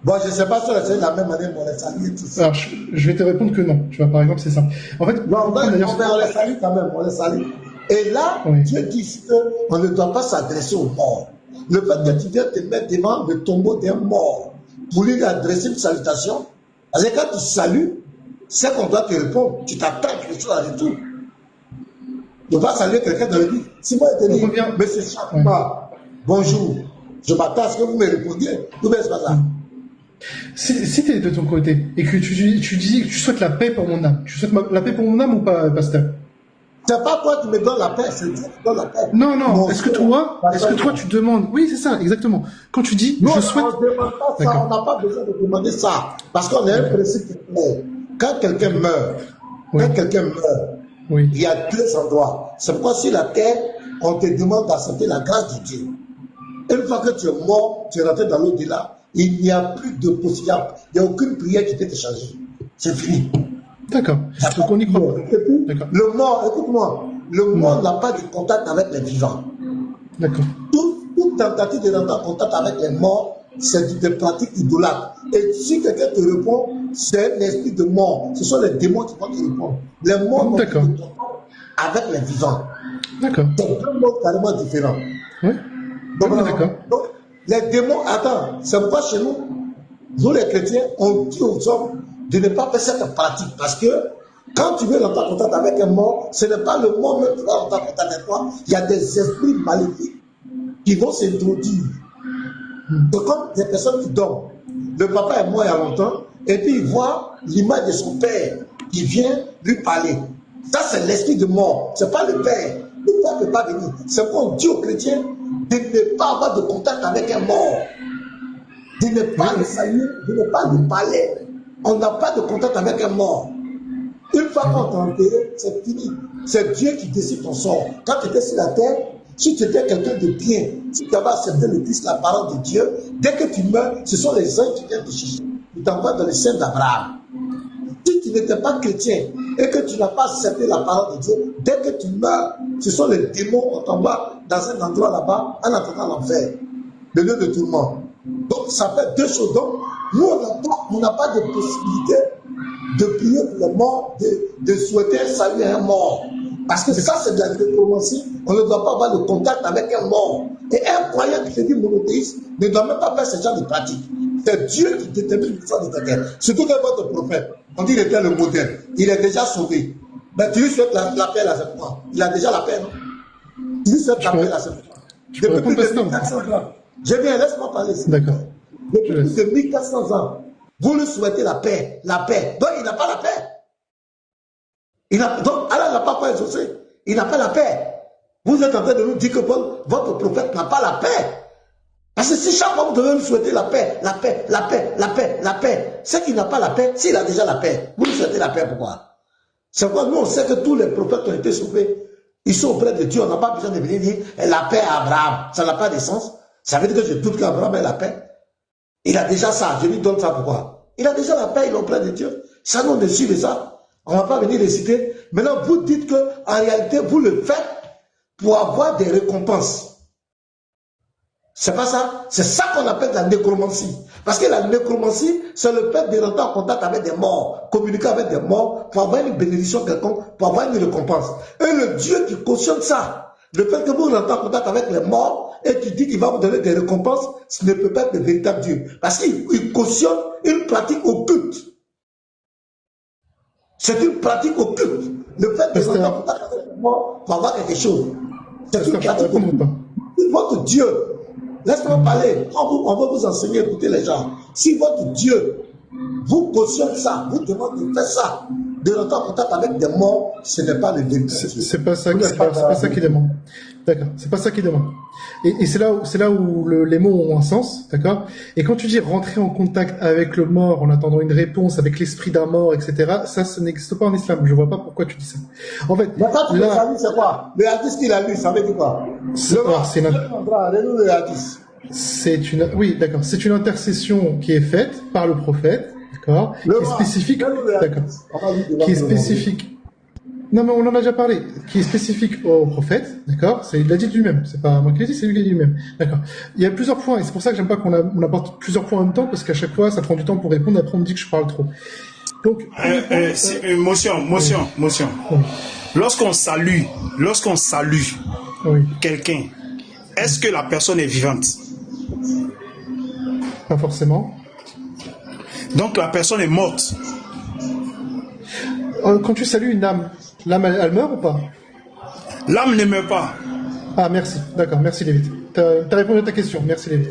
Bon, je ne sais pas si on les salue de la même manière, mais on les salue tous. Alors, je vais te répondre que non. Tu vois, par exemple, c'est ça. En fait, non, on les salue quand même, on les salue. Et là, Dieu dit qu'on ne doit pas s'adresser aux morts. Le fait que tu viens te mettre devant le tombeau d'un mort pour lui adresser une salutation, parce que quand tu salues, c'est qu'on doit te répondre. Tu t'attends quelque chose en retour. Tu ne vas pas saluer quelqu'un dans le lit. Si moi je te dis, monsieur Chakma, bonjour, je m'attends à ce que vous me répondiez. Tout bien, c'est pas ça. Si tu es de ton côté et que tu dis que tu souhaites la paix pour mon âme, tu souhaites la paix pour mon âme ou pas, pasteur? C'est pas toi qui me donnes la paix, c'est Dieu qui donne la paix. Non. Est-ce que toi tu demandes? Oui, c'est ça, exactement. Quand tu dis, je souhaite. On ne demande pas ça, on n'a pas besoin de demander ça. Parce qu'on a un principe clair. Quand quelqu'un meurt, il y a deux endroits. C'est pourquoi sur la terre, on te demande d'accepter la grâce de Dieu. Une fois que tu es mort, tu es rentré dans l'au-delà, il n'y a plus de possibilité. Il n'y a aucune prière qui peut te changer. C'est fini. D'accord. Donc on y croit. Le mort, écoute-moi, le mort n'a pas de contact avec les vivants. D'accord. Toute tentative de rentrer en contact avec les morts, c'est des pratiques idolâtres. Et si quelqu'un te répond, c'est un esprit de mort. Ce sont les démons qui vont te répondre. Les morts n'ont pas de contact avec les vivants. D'accord. C'est deux mondes carrément différents. Oui. Donc, les démons, attends, c'est pourquoi chez nous les chrétiens, on dit aux hommes de ne pas faire cette pratique. Parce que quand tu veux rentrer en contact avec un mort, ce n'est pas le mort même qui va rentrer en contact avec toi. Il y a des esprits maléfiques qui vont s'introduire. C'est comme des personnes qui dorment. Le papa est mort il y a longtemps, et puis il voit l'image de son père qui vient lui parler. Ça, c'est l'esprit de mort. Ce n'est pas le père. Le père ne peut pas venir. C'est qu'on dit aux chrétiens de ne pas avoir de contact avec un mort. De ne pas le saluer, de ne pas lui parler. On n'a pas de contact avec un mort. Une fois qu'on t'a enterré, c'est fini. C'est Dieu qui décide ton sort. Quand tu étais sur la terre, si tu étais quelqu'un de bien, si tu avais accepté le Christ, la parole de Dieu, dès que tu meurs, ce sont les anges qui viennent te chercher. Ils t'envoient dans le sein d'Abraham. Si tu n'étais pas chrétien, et que tu n'as pas accepté la parole de Dieu, dès que tu meurs, ce sont les démons qui t'envoient dans un endroit là-bas en attendant l'enfer, le lieu de tourment. Donc ça fait deux choses. Donc nous, on n'a pas de possibilité de prier pour les morts, de souhaiter un salut à un mort. Parce que ça, c'est de la nécromancie. On ne doit pas avoir de contact avec un mort. Et un croyant qui se dit monothéiste ne doit même pas faire ce genre de pratique. C'est Dieu qui détermine l'histoire de ta terre. Surtout que votre prophète, quand il était le modèle, il est déjà sauvé. Mais tu lui souhaites la paix là, c'est pourquoi. Il a déjà la paix, non? Tu lui souhaites la paix là, c'est pourquoi. Depuis plus de 1400 ans. Je viens, laisse-moi parler. D'accord. Depuis plus de 1400 ans, vous lui souhaitez la paix, la paix. Donc il n'a pas la paix. Donc Allah n'a pas exaucé. Il n'a pas la paix. Vous êtes en train de nous dire que votre prophète n'a pas la paix. Parce que si chaque fois vous devez lui souhaiter la paix, la paix, la paix, la paix, la paix, c'est qu'il n'a pas la paix, s'il a déjà la paix, vous lui souhaitez la paix, pourquoi? C'est pourquoi nous on sait que tous les prophètes ont été sauvés. Ils sont auprès de Dieu, on n'a pas besoin de venir dire la paix à Abraham. Ça n'a pas de sens. Ça veut dire que je doute qu'Abraham ait la paix. Il a déjà ça, je lui donne ça pourquoi? Il a déjà la paix, il est auprès de Dieu. Ça, nous on est sûr de ça. On ne va pas venir les citer. Maintenant, vous dites que en réalité, vous le faites pour avoir des récompenses. C'est pas ça. C'est ça qu'on appelle la nécromancie. Parce que la nécromancie, c'est le fait de rentrer en contact avec des morts, communiquer avec des morts pour avoir une bénédiction quelconque, pour avoir une récompense. Et le Dieu qui cautionne ça, le fait que vous rentrez en contact avec les morts et tu dis qu'il va vous donner des récompenses, ce ne peut pas être le véritable Dieu. Parce qu'il cautionne une pratique occulte. C'est une pratique occulte. Le fait de rentrer en contact avec les morts pour avoir quelque chose. C'est une pratique occulte. Votre Dieu, laisse-moi parler. On va vous enseigner, écoutez les gens. Si votre Dieu vous cautionne ça, vous demande de faire ça, de rentrer en contact avec des morts, ce n'est pas le véritable Dieu. C'est pas ça qu'il demande. D'accord, c'est pas ça qu'il demande. Et c'est là où les mots ont un sens, d'accord. Et quand tu dis rentrer en contact avec le mort en attendant une réponse avec l'esprit d'un mort, etc., ça n'existe pas en islam. Je vois pas pourquoi tu dis ça. En fait, mais quand tu là, lu, c'est quoi? Le hadith qu'il a lu, ça veut dire quoi? Oui, d'accord. C'est une intercession qui est faite par le prophète, d'accord, qui est spécifique, d'accord, qui est spécifique. Non, mais on en a déjà parlé, qui est spécifique au prophète, d'accord. Il l'a dit lui-même. C'est pas moi qui l'ai dit, c'est lui qui l'a dit lui-même, d'accord. Il y a plusieurs points, et c'est pour ça que j'aime pas qu'on apporte plusieurs points en même temps, parce qu'à chaque fois, ça prend du temps pour répondre, et après on me dit que je parle trop. Donc, motion. Oui. Lorsqu'on salue Oui. quelqu'un, est-ce que la personne est vivante? Pas forcément. Donc la personne est morte. Quand tu salues une âme, l'âme elle meurt ou pas? L'âme ne meurt pas. Ah merci, d'accord, merci Lévite. T'as répondu à ta question, merci Lévite.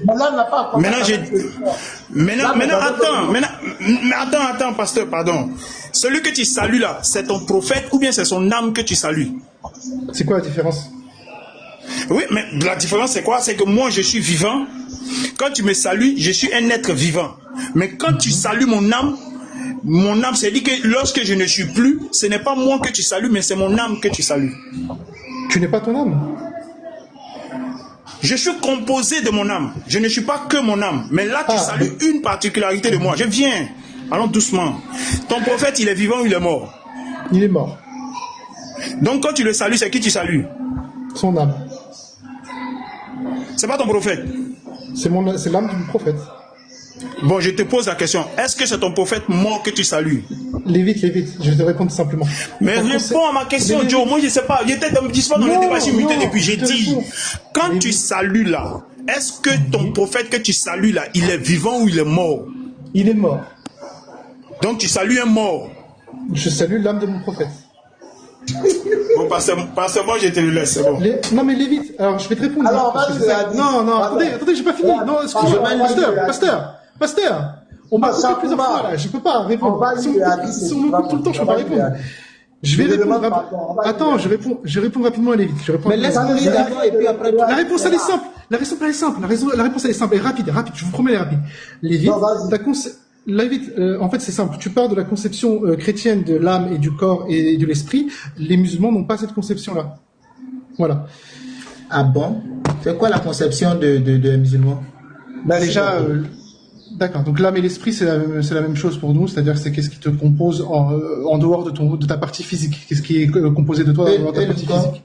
Attends, pasteur, pardon. Celui que tu salues là, c'est ton prophète ou bien c'est son âme que tu salues? C'est quoi la différence? Oui, mais la différence c'est quoi? C'est que moi je suis vivant. Quand tu me salues, je suis un être vivant. Mais quand tu salues mon âme, c'est dit que lorsque je ne suis plus, ce n'est pas moi que tu salues, mais c'est mon âme que tu salues. Tu n'es pas ton âme? Je suis composé de mon âme. Je ne suis pas que mon âme. Mais là, tu salues une particularité de moi. Je viens. Allons doucement. Ton prophète, il est vivant ou il est mort? Il est mort. Donc quand tu le salues, c'est qui tu salues? Son âme. C'est pas ton prophète? C'est l'âme du prophète. Bon, je te pose la question. Est-ce que c'est ton prophète mort que tu salues? Lévite, je vais te répondre simplement. Mais réponds à ma question, Joe. Moi, je ne sais pas. J'étais dans le débat, j'ai muté depuis. J'ai dit, quand tu salues là, est-ce que ton prophète que tu salues là, il est vivant ou il est mort? Il est mort. Donc tu salues un mort. Je salue l'âme de mon prophète. Bon, passe-moi, je te le laisse, c'est bon. Non, mais Lévite, alors je vais te répondre. Alors, non, attendez, j'ai pas fini. Non, excusez-moi, pasteur. On m'a coupé plusieurs fois, là. Je peux pas répondre. Si on me coupe tout le temps, je peux pas répondre. Je vais répondre. Attends, je réponds rapidement à Lévite. Mais laisse-moi dire d'abord et puis après. La réponse, elle est simple. La réponse, elle est simple. Elle est rapide. Je vous promets, elle est rapide. Lévite, en fait, c'est simple. Tu pars de la conception chrétienne de l'âme et du corps et de l'esprit. Les musulmans n'ont pas cette conception-là. Voilà. Ah bon? C'est quoi la conception de musulmans? Déjà, D'accord. Donc l'âme et l'esprit, c'est la même chose pour nous, c'est-à-dire c'est qu'est-ce qui te compose en dehors de ta partie physique, qu'est-ce qui est composé de toi en dehors de ta partie physique.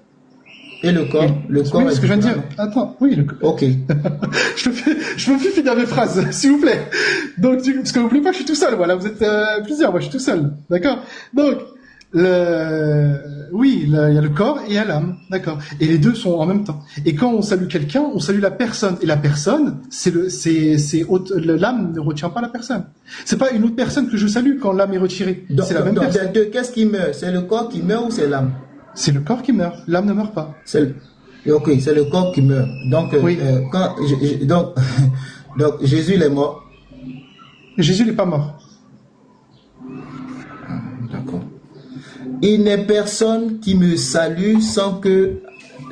Et le corps, le corps. Oui, ce que je viens de dire. Attends, oui, le corps. Ok. je me fais finir mes phrases, s'il vous plaît. Donc, parce que n'oubliez pas que je suis tout seul, voilà, vous êtes plusieurs, moi je suis tout seul, d'accord. Donc, il y a le corps et il y a l'âme, d'accord. Et les deux sont en même temps. Et quand on salue quelqu'un, on salue la personne. Et la personne, l'âme ne retient pas la personne. C'est pas une autre personne que je salue quand l'âme est retirée. C'est la même personne. Qu'est-ce qui meurt? C'est le corps qui meurt ou c'est l'âme? C'est le corps qui meurt, l'âme ne meurt pas. Ok, c'est le corps qui meurt. Donc, oui. Donc Jésus il est mort. Jésus n'est pas mort. D'accord. Il n'est personne qui me salue sans que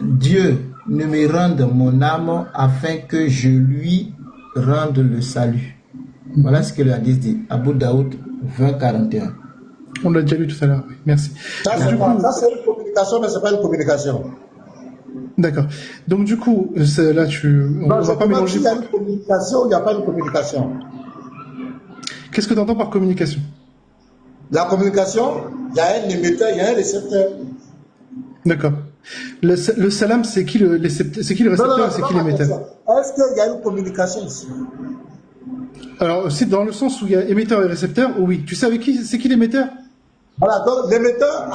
Dieu ne me rende mon âme afin que je lui rende le salut. Voilà ce que le hadith dit. Abu Daoud 20-41. On l'a déjà lu tout à l'heure, oui. Merci. Ça, c'est une communication, mais ce n'est pas une communication. D'accord. Donc, du coup, là, on ne va pas mélanger. Il y a une communication, il n'y a pas une communication. Qu'est-ce que tu entends par communication? La communication, il y a un émetteur, il y a un récepteur. D'accord. Le salam, c'est qui le récepteur et c'est qui l'émetteur? Est-ce qu'il y a une communication ici? Alors, c'est dans le sens où il y a émetteur et récepteur, oui. Tu sais avec qui c'est qui l'émetteur? Voilà, donc l'émetteur,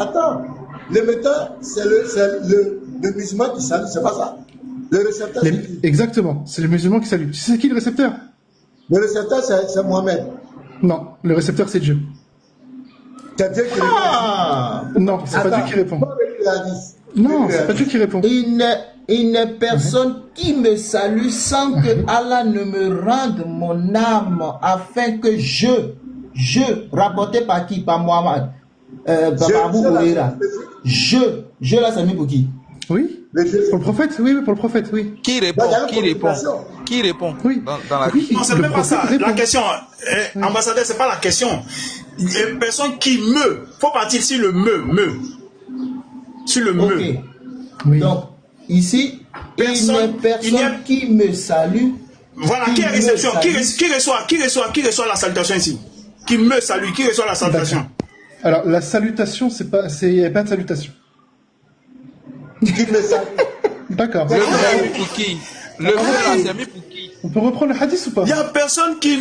l'émetteur, c'est le musulman qui salue, c'est pas ça? Le récepteur, c'est qui? Exactement, c'est le musulman qui salue. Tu sais c'est qui le récepteur? Le récepteur, c'est Mohamed. Non, le récepteur, c'est Dieu. C'est Dieu qui répond. Non, c'est pas Dieu qui répond. Non, c'est pas Dieu qui répond. Il n'est personne qui me salue sans que Allah ne me rende mon âme afin que je, rapporté par qui? Par Mohamed. Par Abu Huraira. Je là, ça met pour qui? Oui. Pour le prophète, oui, pour le prophète, oui. Qui répond? Oui. Dans la... Non, c'est même pas ça. La question, ambassadeur, c'est pas la question. Une personne qui me, faut partir sur le me. Sur le me. Okay. Oui. Donc, ici, il n'y a personne qui me salue. Voilà, qui est réception? Qui reçoit la salutation ici? Qui me salue? Qui reçoit la salutation? Alors, la salutation, il n'y a pas de salutation. Qui me salue? D'accord. Le me pour qui? Le me là, c'est mis pour qui? On peut reprendre le hadith ou pas? Il n'y a personne qui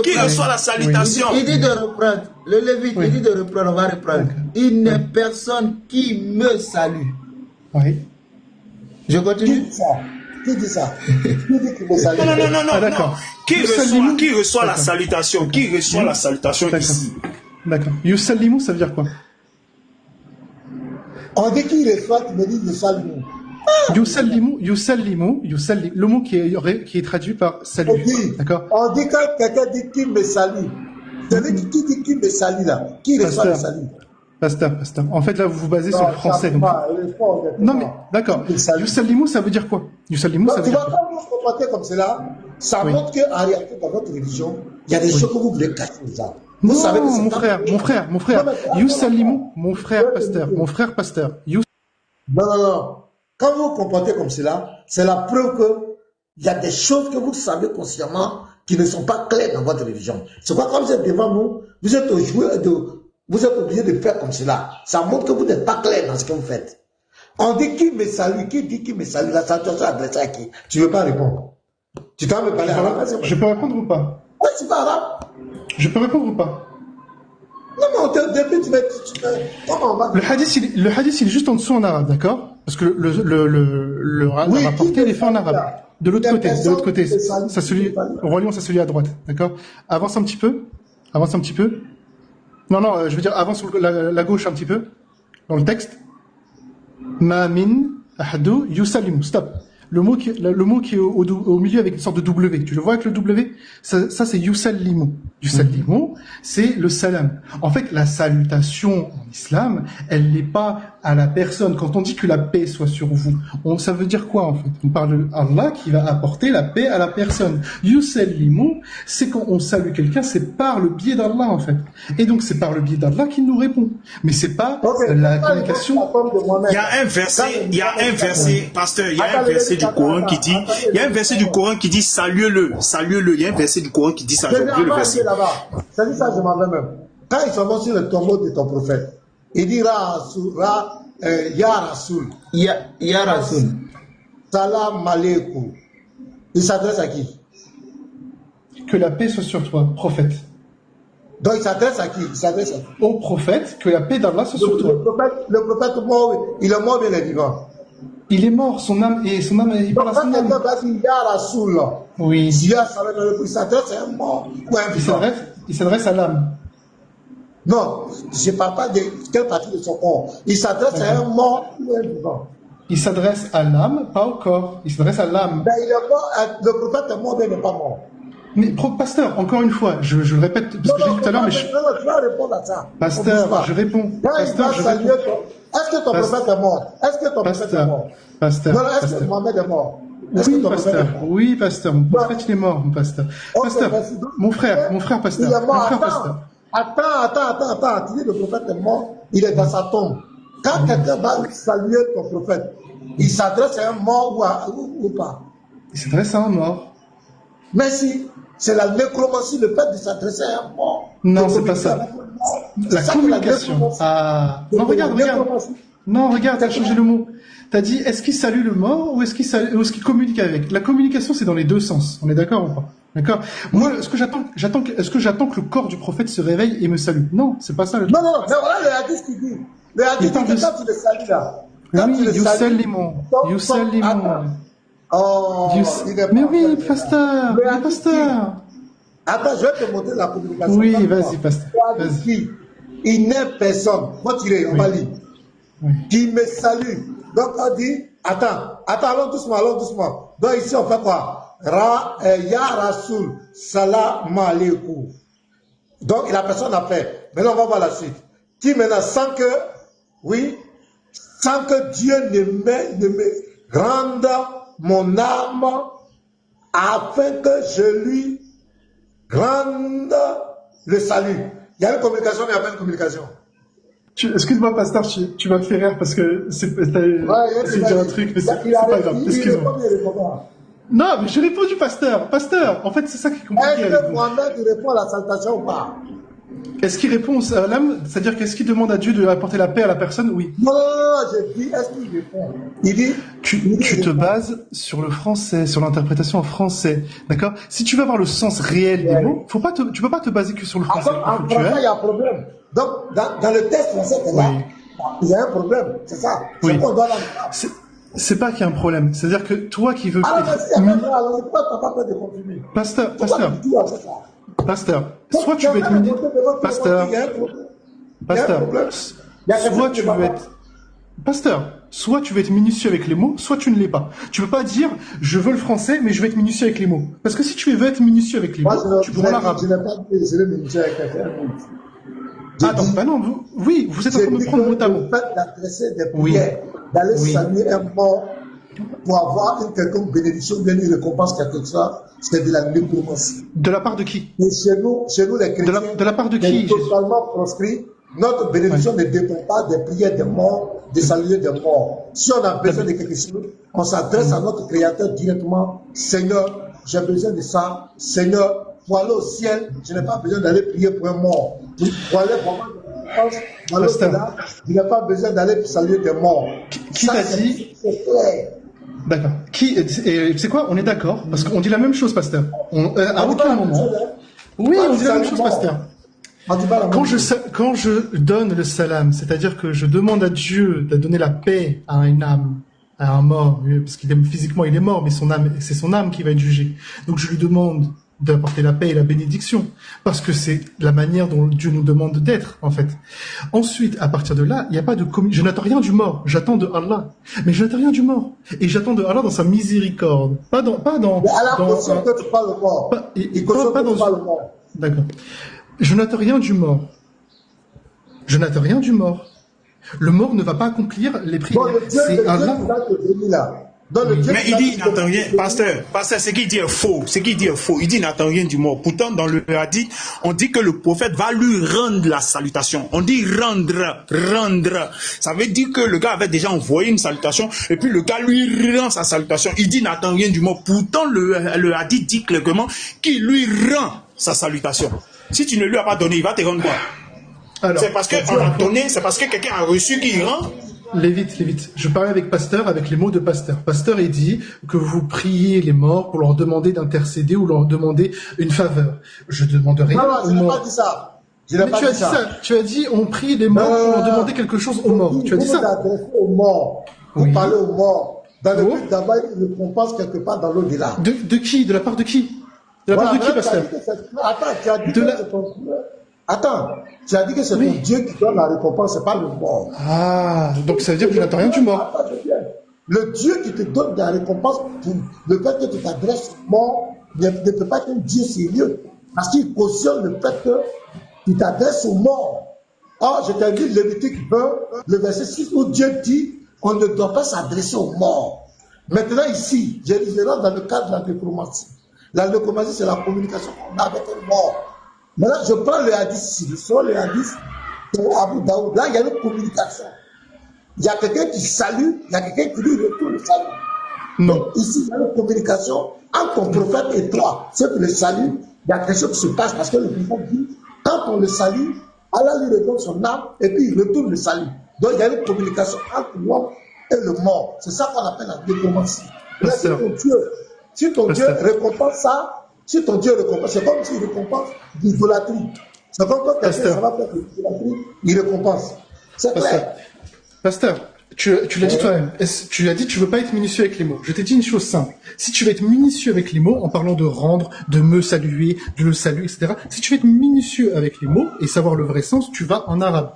qui reçoit la salutation. Il dit de reprendre. Le Lévite, il dit de reprendre, on va reprendre. Il n'est personne qui me salue. Oui. Je continue. Qui dit ça? Qui dit qu'il me salue? Non. D'accord. Qui reçoit la salutation? Qui reçoit la salutation ici? D'accord. Yusallimu, ça veut dire quoi? On dit qu'il reçoit, tu me dis Yusallimu. Yusallimu, le mot qui est traduit par salut. D'accord. On dit quand quelqu'un dit qu'il me salue. C'est-à-dire qui dit qu'il me salue là? Qui reçoit le salut? Pasteur. En fait, là, vous vous basez sur le français. Donc... Non, mais d'accord. Yusallimu, ça veut dire quoi? Yusallimu, ça veut dire quoi? Quand vous vous comportez comme cela, ça montre qu'en réalité, dans votre religion, il y a des choses que vous voulez cacher déjà. Vous savez que mon frère. Yusallimu, mon frère pasteur. Non. Quand vous vous comportez comme cela, c'est la preuve qu'il y a des choses que vous savez consciemment qui ne sont pas claires dans votre religion. C'est quoi, quand vous êtes devant nous, vous êtes obligé de faire comme cela. Ça montre que vous n'êtes pas clair dans ce que vous faites. On dit qui me salue, qui dit qui me salue, la salutation adressée à qui? Tu ne veux pas répondre. Tu t'en veux parler arabe? Je peux répondre ou pas? Oui, tu parles arabe. Je peux répondre ou pas? Non, depuis tu vas... Comment on va... Le hadith, il est juste en dessous en arabe, d'accord? Parce que le rapporté, il est fait en arabe. De l'autre côté, ça se lit, Roi Lion, ça se lit à droite, d'accord? Avance un petit peu. Non, je veux dire, avance sur la gauche un petit peu. Dans le texte. Ma min ahadu yusallimu. Stop. Le mot qui est au milieu avec une sorte de W. Tu le vois avec le W? Ça c'est yusallimu. Yusallimu, c'est le salam. En fait, la salutation en islam, elle n'est pas à la personne. Quand on dit que la paix soit sur vous, ça veut dire quoi en fait? On parle d'Allah qui va apporter la paix à la personne. Yusallimu, c'est quand on salue quelqu'un, c'est par le biais d'Allah en fait. Et donc c'est par le biais d'Allah qu'il nous répond. Mais c'est pas la communication. Il y a un verset, pasteur, il y a un verset du Coran qui dit, il y a un verset du Coran qui dit saluez-le, saluez-le. Il y a un verset du Coran qui dit ça. J'ai oublié le verset. Ça dit ça, je m'en vais même. Quand ils sont venus sur le tombeau de ton prophète, il dit Ya Rasoul. Ya Rasoul. Salam aleikum. Il s'adresse à qui? Que la paix soit sur toi, prophète. Donc il s'adresse à qui? Il s'adresse à qui? Au prophète, que la paix d'Allah soit sur toi. Le prophète mort, il est mort, bien il est vivant. Il est mort, son âme, il parle à son âme. Ya Rasoul. Oui. Il s'adresse à un mort ou à un vivant. Il s'adresse à l'âme. Non, je ne parle pas de quelle partie de son corps. Il s'adresse à un mort ou à un vivant. Il s'adresse à l'âme, pas au corps. Il s'adresse à l'âme. Ben, il est mort, le prophète est mort, mais il n'est pas mort. Mais pasteur, encore une fois, je le répète, parce que j'ai dit tout à l'heure, mais tu vas répondre à ça. Pasteur, je réponds. Pasteur, je réponds. Est-ce que ton prophète est mort? Est-ce que ton prophète est mort? Pasteur. Non, est-ce que Mohamed est mort? Oui, pasteur. Oui, pasteur. Mon prophète, il est mort, mon pasteur. Pasteur, mon frère, pasteur. Il est mort. Mon frère, pasteur. Attends. Tu dis le prophète est mort, il est dans sa tombe. Quand quelqu'un va saluer ton prophète, il s'adresse à un mort ou pas? Il s'adresse à un mort. Mais si, c'est la nécromancie, le fait de s'adresser à un mort. Non, c'est pas ça. La communication. Ah. Non, regarde. Non, regarde, t'as changé le mot. T'as dit, est-ce qu'il salue le mort ou est-ce qu'il communique avec? La communication, c'est dans les deux sens. On est d'accord ou pas? D'accord. Moi, est-ce que j'attends que le corps du prophète se réveille et me salue? Non, c'est pas ça le truc. Non, mais voilà le hadith qui dit. Le hadith dit que quand tu le salues là. Oui, Yusallimu. Oh, mais oui, pasteur. Attends, je vais te montrer la communication. Oui, vas-y, pasteur. Vas-y. Il n'est personne. Moi, on va lire. Qui me salue. Donc, on dit, attends, allons doucement. Donc, ici, on fait quoi? Ya Rasoul, salam aleikum. Donc, la personne a fait. Maintenant, on va voir la suite. Qui maintenant, sans que Dieu ne me rende mon âme, afin que je lui rende le salut. Il y a une communication, mais il n'y a pas une communication. Excuse-moi, pasteur, tu vas me faire rire parce que c'est dire un truc, mais c'est pas grave. Excuse-moi. Non, mais j'ai répondu, pasteur. Pasteur, en fait, c'est ça qui est compliqué. Est-ce que Mohamed répond à la salutation ou pas? Est-ce qu'il répond à l'âme? C'est-à-dire qu'est-ce qu'il demande à Dieu de apporter la paix à la personne? Oui. Non, j'ai dit, est-ce qu'il répond? Il dit... Tu te bases sur le français, sur l'interprétation en français, d'accord? Si tu veux avoir le sens réel des mots, tu peux pas te baser que sur le français. En français, il y a un problème. Donc, dans le texte français, il y a un problème, c'est ça. Oui. C'est pas qu'il y a un problème. C'est-à-dire que toi qui veux... Pasteur, soit tu veux être minutieux... soit tu veux être minutieux avec les mots, soit tu ne l'es pas. Tu peux pas dire, je veux le français, mais je veux être minutieux avec les mots. Parce que si tu veux être minutieux avec les mots, tu prends l'arabe. Je n'ai pas dit, je veux minutieux avec quelqu'un. Attends, bah non, vous êtes en train de prendre mot à mot. Le fait d'adresser des prières, d'aller saluer un mort pour avoir une quelconque bénédiction, bien une récompense, quelque chose, c'est de la nécromancie. De la part de qui? Et chez nous, les chrétiens, de la part de qui? Totalement proscrit. Notre bénédiction ne dépend pas des prières des morts, des saluer des morts. Si on a besoin de quelque chose, on s'adresse à notre Créateur directement. Seigneur, j'ai besoin de ça. Seigneur, pour aller au ciel, je n'ai pas besoin d'aller prier pour un mort. Pour aller vraiment je n'ai pas besoin d'aller saluer des morts. Qui t'a dit? C'est clair. D'accord. C'est quoi? On est d'accord, parce qu'on dit la même chose, pasteur. À aucun moment. Oui, on dit la même chose, pasteur. Quand je donne le salam, c'est-à-dire que je demande à Dieu de donner la paix à une âme, à un mort, parce physiquement il est mort, mais c'est son âme qui va être jugée. Donc je lui demande d'apporter la paix et la bénédiction, parce que c'est la manière dont Dieu nous demande d'être, en fait. Ensuite, à partir de là, il n'y a pas de je n'attends rien du mort, j'attends de Allah. Mais je n'attends rien du mort. Et j'attends de Allah dans sa miséricorde. Pas dans... Mais Allah cautionne que tu parles le mort. Il cautionne que tu parles le mort. D'accord. Je n'attends rien du mort. Je n'attends rien du mort. Le mort ne va pas accomplir les prières. Bon, c'est Allah. Mais il dit il n'attend rien. Pasteur, ce qu'il dit est faux. Ce qu'il dit est faux. Il dit il n'attend rien du mort. Pourtant, dans le hadith, on dit que le prophète va lui rendre la salutation. On dit rendre. Ça veut dire que le gars avait déjà envoyé une salutation et puis le gars lui rend sa salutation. Il dit il n'attend rien du mort. Pourtant, le hadith dit clairement qu'il lui rend sa salutation. Si tu ne lui as pas donné, il va te rendre quoi? C'est parce qu'on a donné, c'est parce que quelqu'un a reçu qu'il rend. Lévite. Je parlais avec Pasteur, avec les mots de Pasteur. Pasteur, il dit que vous priez les morts pour leur demander d'intercéder ou leur demander une faveur. Je demande rien. Non, je n'ai pas dit ça. Tu as dit, on prie les morts pour leur demander quelque chose aux morts. Tu as dit ça? Aux morts. Vous parlez aux morts. Dans le but d'avoir une récompense quelque part dans l'au-delà. De qui? De la part de qui? De la part de qui, Pasteur? Attends, tu as dit que c'est ton Dieu qui donne la récompense, c'est pas le mort. Ah, donc ça veut dire que je n'attends rien du mort. Le Dieu qui te donne la récompense pour le fait que tu t'adresses au mort ne peut pas être un Dieu sérieux. Parce qu'il cautionne le fait que tu t'adresses au mort. Ah, je t'ai dit Lévitique 20, le verset 6, où Dieu dit qu'on ne doit pas s'adresser aux morts. Maintenant ici, je disais dans le cadre de la nécromancie. La nécromancie, c'est la communication qu'on a avec un mort. Maintenant, je prends le hadith ici, sur le hadith de Abu Daoud. Là, il y a une communication. Il y a quelqu'un qui salue, il y a quelqu'un qui lui retourne le salut. Non. Donc, ici, il y a une communication entre ton prophète et toi. C'est que le salut, il y a quelque chose qui se passe parce que le prophète dit, quand on le salue, Allah lui retourne son âme et puis il retourne le salut. Donc, il y a une communication entre l'homme et le mort. C'est ça qu'on appelle la nécromancie. Si ton Dieu récompense ça, si ton Dieu récompense, c'est comme s'il récompense l'idolâtrie. C'est comme quand quelqu'un ça va faire l'idolâtrie, il récompense. C'est clair. Pasteur, tu l'as dit toi-même. Tu as dit que tu veux pas être minutieux avec les mots. Je t'ai dit une chose simple. Si tu veux être minutieux avec les mots, en parlant de rendre, de me saluer, de le salut, etc. Si tu veux être minutieux avec les mots et savoir le vrai sens, tu vas en arabe.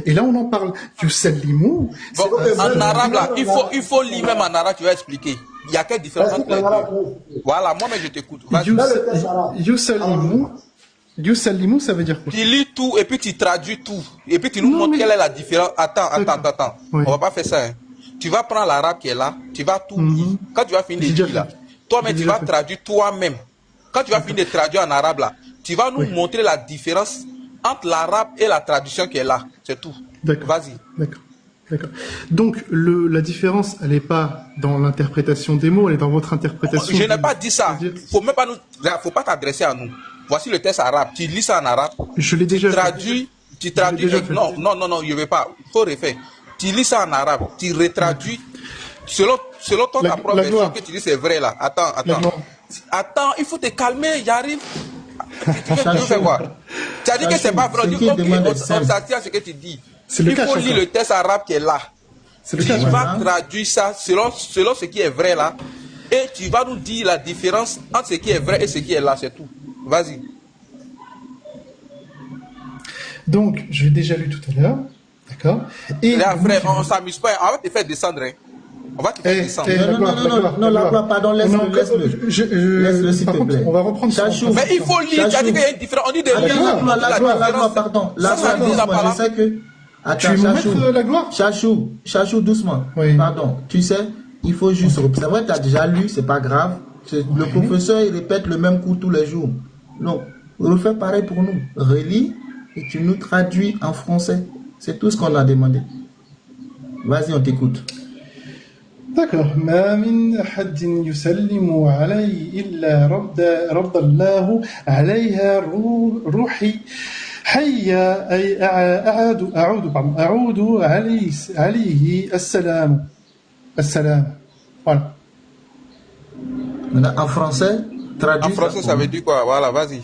Et là, on en parle. Bon, en arabe, là, il faut lire même en arabe, tu vas expliquer. Il y a quelle différence entre les deux? Voilà, moi-même, je t'écoute. Yusallimu, ça veut dire quoi? Tu lis tout et puis tu traduis tout. Et puis tu nous montres quelle est la différence. Attends. Oui. On va pas faire ça. Hein. Tu vas prendre l'arabe qui est là, tu vas tout lire. Quand tu vas finir de lire là, toi-même, tu vas traduire toi-même. Quand tu vas finir de traduire en arabe là, tu vas nous montrer la différence entre l'arabe et la traduction qui est là. C'est tout. D'accord. Vas-y. D'accord. Donc, la différence, elle n'est pas dans l'interprétation des mots, elle est dans votre interprétation. Je n'ai pas dit ça. Faut pas t'adresser à nous. Voici le texte arabe. Tu lis ça en arabe. Je l'ai déjà traduit. Tu traduis. Non, je ne vais pas. Il faut refaire. Tu lis ça en arabe. Tu retraduis. Selon ton approbation que tu dis c'est vrai là. Attends, il faut te calmer, j'arrive. Tu veux faire quoi? Tu as dit que c'est pas vrai. On s'attire à ce que tu dis. Il faut lire le texte arabe qui est là. Tu vas traduire ça selon ce qui est vrai là. Et tu vas nous dire la différence entre ce qui est vrai et ce qui est là. C'est tout. Vas-y. Donc, je l'ai déjà lu tout à l'heure. D'accord. Et là, frère, on ne s'amuse pas. On va te faire descendre. Hein. On va te faire descendre. Non, pardon, laisse-le, s'il te plaît. On va reprendre ça. Mais il faut lire. Tu as dit qu'il y a une différence. On dit de lire. La gloire, pardon. La gloire, je sais que... Attends, la gloire. Chachou, doucement. Oui. Pardon. Tu sais, il faut juste... C'est vrai, tu as déjà lu, c'est pas grave. Le professeur, il répète le même cours tous les jours. Donc, refais pareil pour nous. Relis et tu nous traduis en français. C'est tout ce qu'on a demandé. Vas-y, on t'écoute. D'accord. ما من أحد يسلم علي إلا رد الله عليها روحي حيا أي أعود عليه السلام. Voilà. En français, traduit. En français, ça veut dire quoi? Voilà, vas-y.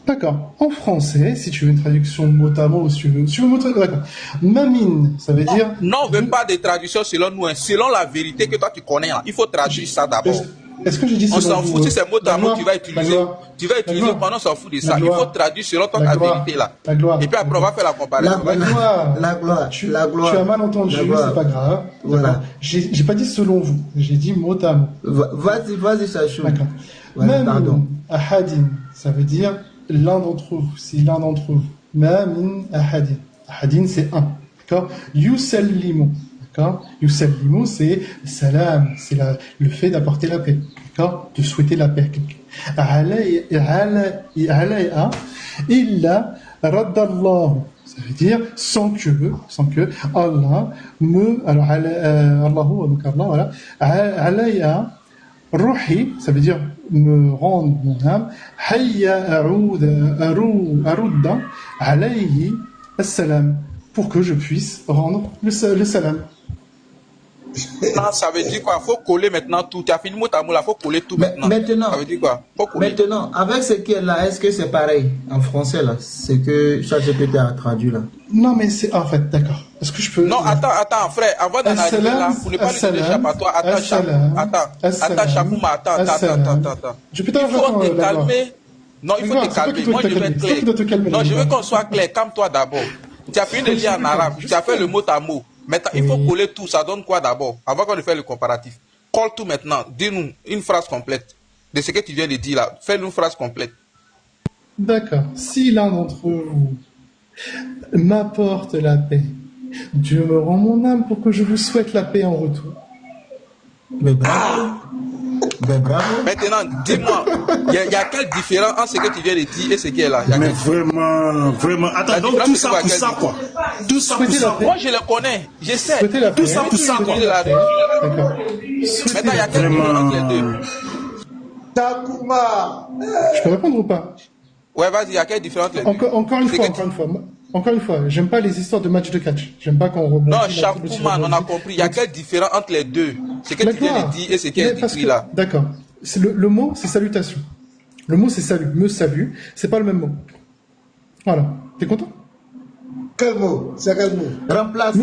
D'accord. En français, si tu veux une traduction mot à mot, si tu veux mot à mot, d'accord. Mamine, ça veut dire... Non, on ne veut pas de traduction selon nous, hein. Selon la vérité que toi tu connais. Hein. Il faut traduire ça d'abord. Est-ce que j'ai dit on s'en fout si c'est mot à mot, tu vas utiliser. Pendant on s'en fout de ça. Il faut traduire selon ta vérité là. Et puis après, on va faire la comparaison. La gloire. Tu as mal entendu, c'est pas grave. Voilà. J'ai pas dit selon vous, j'ai dit mot à mot. Vas-y, Chachou. D'accord. Même ahadin, ça veut dire l'un d'entre vous, c'est l'un d'entre vous. Ma min ahadin. Ahadin, c'est un. D'accord. Yusallimu. D'accord. Yusallimu, c'est salam, c'est le fait d'apporter la paix. D'accord. De souhaiter la paix à quelqu'un. Alayha illa raddallahu. Ça veut dire sans que Allah me, alors Allahu donc Allah, voilà, alayha ruhi, ça veut dire me rendre mon âme, hayya arudda alayhi as-salam, pour que je puisse rendre le salam. Non, ça veut dire quoi? Faut coller maintenant tout. Tu as fini mot à mot là, faut coller tout maintenant. Ça veut dire quoi? Faut coller. Maintenant, avec ce qui est là, est-ce que c'est pareil en français là? C'est que ChatGPT a traduit là. Non, mais c'est en fait, d'accord. Est-ce que je peux? Non, attends, frère, avant d'en arriver là, pour ne pas lui donner échappatoire, attends, Chapouma, attends. Je peux il faut te calmer. Non, il faut te calmer. Moi, je vais être clair. Non, je veux qu'on soit clair. Calme-toi d'abord. Tu as fini de lire en arabe, tu as fait le mot à mot. Maintenant, il faut coller tout. Ça donne quoi d'abord? Avant qu'on ne fasse le comparatif. Colle tout maintenant. Dis-nous une phrase complète de ce que tu viens de dire là. Fais-nous une phrase complète. D'accord. Si l'un d'entre vous m'apporte la paix, Dieu me rend mon âme pour que je vous souhaite la paix en retour. Mais bravo. Mais bravo. Maintenant, dis-moi, il y a quelle différence entre ce que tu viens de dire et ce qui est là? Mais vraiment. Attends, donc tout ça pour ça, quoi. Tout ça pour ça. Moi, je le connais. Je sais. Tout ça pour ça, quoi. D'accord. Maintenant, il y a quelle différence entre les deux? Takuma. Je peux répondre ou pas? Ouais, vas-y, il y a quelle différence entre les deux? Encore une fois, j'aime pas les histoires de match de catch. J'aime pas qu'on rebondisse. Non, Chapouma, on a compris. Il y a quelle différence entre les deux? Ce que tu viens de dire et ce qui est écrit là. D'accord. Le mot, c'est salutation. Le mot, c'est salut. Me salue. C'est pas le même mot. Voilà. T'es content? Quel mot? C'est quel mot? Remplace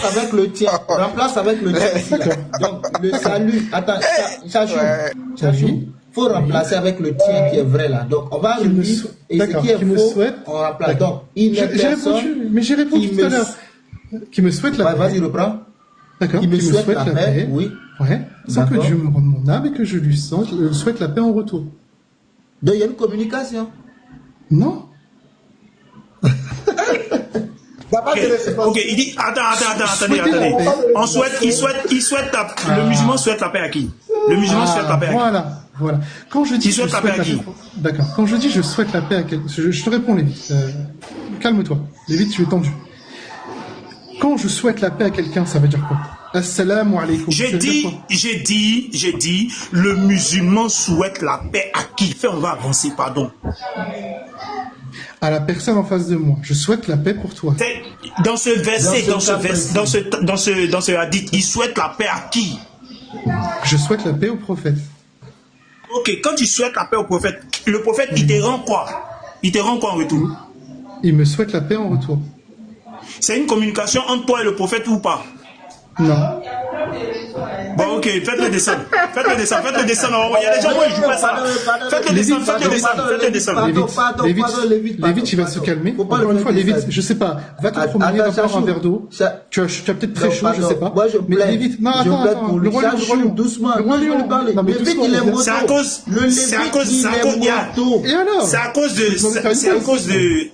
avec le tien. Remplace avec le tien. Donc, le salut. Attends, Chachou. Faut remplacer avec le tien qui est vrai là. Donc on va relire et ce qui est faux, on remplace. Donc il est personne. Mais j'ai répondu tout à l'heure. Qui me souhaite la paix. Vas-y, reprends. D'accord. Qui me souhaite la paix. Oui. Ouais. Sans que Dieu me rende mon âme et que je lui souhaite la paix en retour. Donc il y a une communication. Non. Ok, il dit attendez. Il souhaite le musulman souhaite la paix à qui? Le musulman souhaite la paix à qui? Voilà. Quand je dis je souhaite la paix à qui? D'accord. Quand je dis je souhaite la paix à quelqu'un, je te réponds, Lévi. Calme-toi. Lévi, tu es tendu. Quand je souhaite la paix à quelqu'un, ça veut dire quoi? Assalamu alaikum. J'ai dit, le musulman souhaite la paix à qui? On va avancer, pardon. À la personne en face de moi. Je souhaite la paix pour toi. Dans ce verset, dans ce hadith, il souhaite la paix à qui? Je souhaite la paix au prophète. Ok, quand tu souhaites la paix au prophète, le prophète, il te rend quoi? Il te rend quoi en retour? Il me souhaite la paix en retour. C'est une communication entre toi et le prophète ou pas? Non. Bon, ok, faites-le descendre. Il y a des gens, moi, je joue pas ça. Faites-le descendre. Lévi, tu vas se calmer. Encore une fois, Lévi, je sais pas, va te promener, va boire un verre d'eau. Tu as peut-être très chaud, je sais pas. Mais Lévi, non, attends, le royaume. Doucement,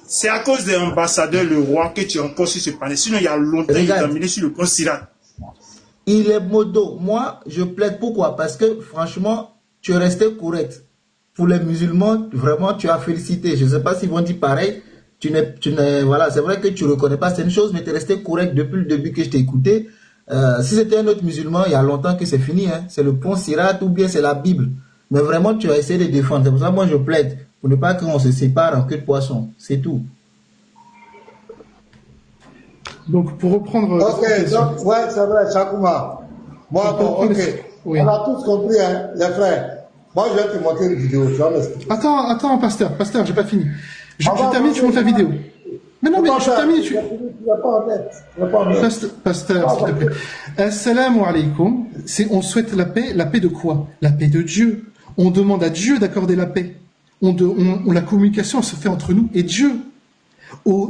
c'est à cause de l'ambassadeur, le roi, que tu es encore sur ce panel. Sinon, il y a longtemps, il est terminé sur le pont Sirat. Il est modo. Moi, je plaide. Pourquoi? Parce que, franchement, tu es resté correct. Pour les musulmans, vraiment, tu as félicité. Je ne sais pas s'ils vont dire pareil. Voilà, c'est vrai que tu ne reconnais pas certaines choses, mais tu es resté correct depuis le début que je t'ai écouté. Si c'était un autre musulman, il y a longtemps que c'est fini. Hein. C'est le pont Sirat ou bien c'est la Bible. Mais vraiment, tu as essayé de défendre. C'est pour ça que moi, je plaide. Pour ne pas qu'on se sépare en queue de poisson. C'est tout. Donc, pour reprendre... Ok, donc, ouais, c'est vrai, Chakouma. Moi, bon, ok. Oui. On a tous compris, hein, les frères. Moi, je vais te montrer une vidéo, tu vas m'expliquer. Attends, pasteur, j'ai pas fini. Je termine, tu montes la vidéo. Mais non, mais je termine, tu... Pasteur, s'il te plaît. Assalamu alaikum. On souhaite la paix de quoi? La paix de Dieu. On demande à Dieu d'accorder la paix. La communication se fait entre nous et Dieu.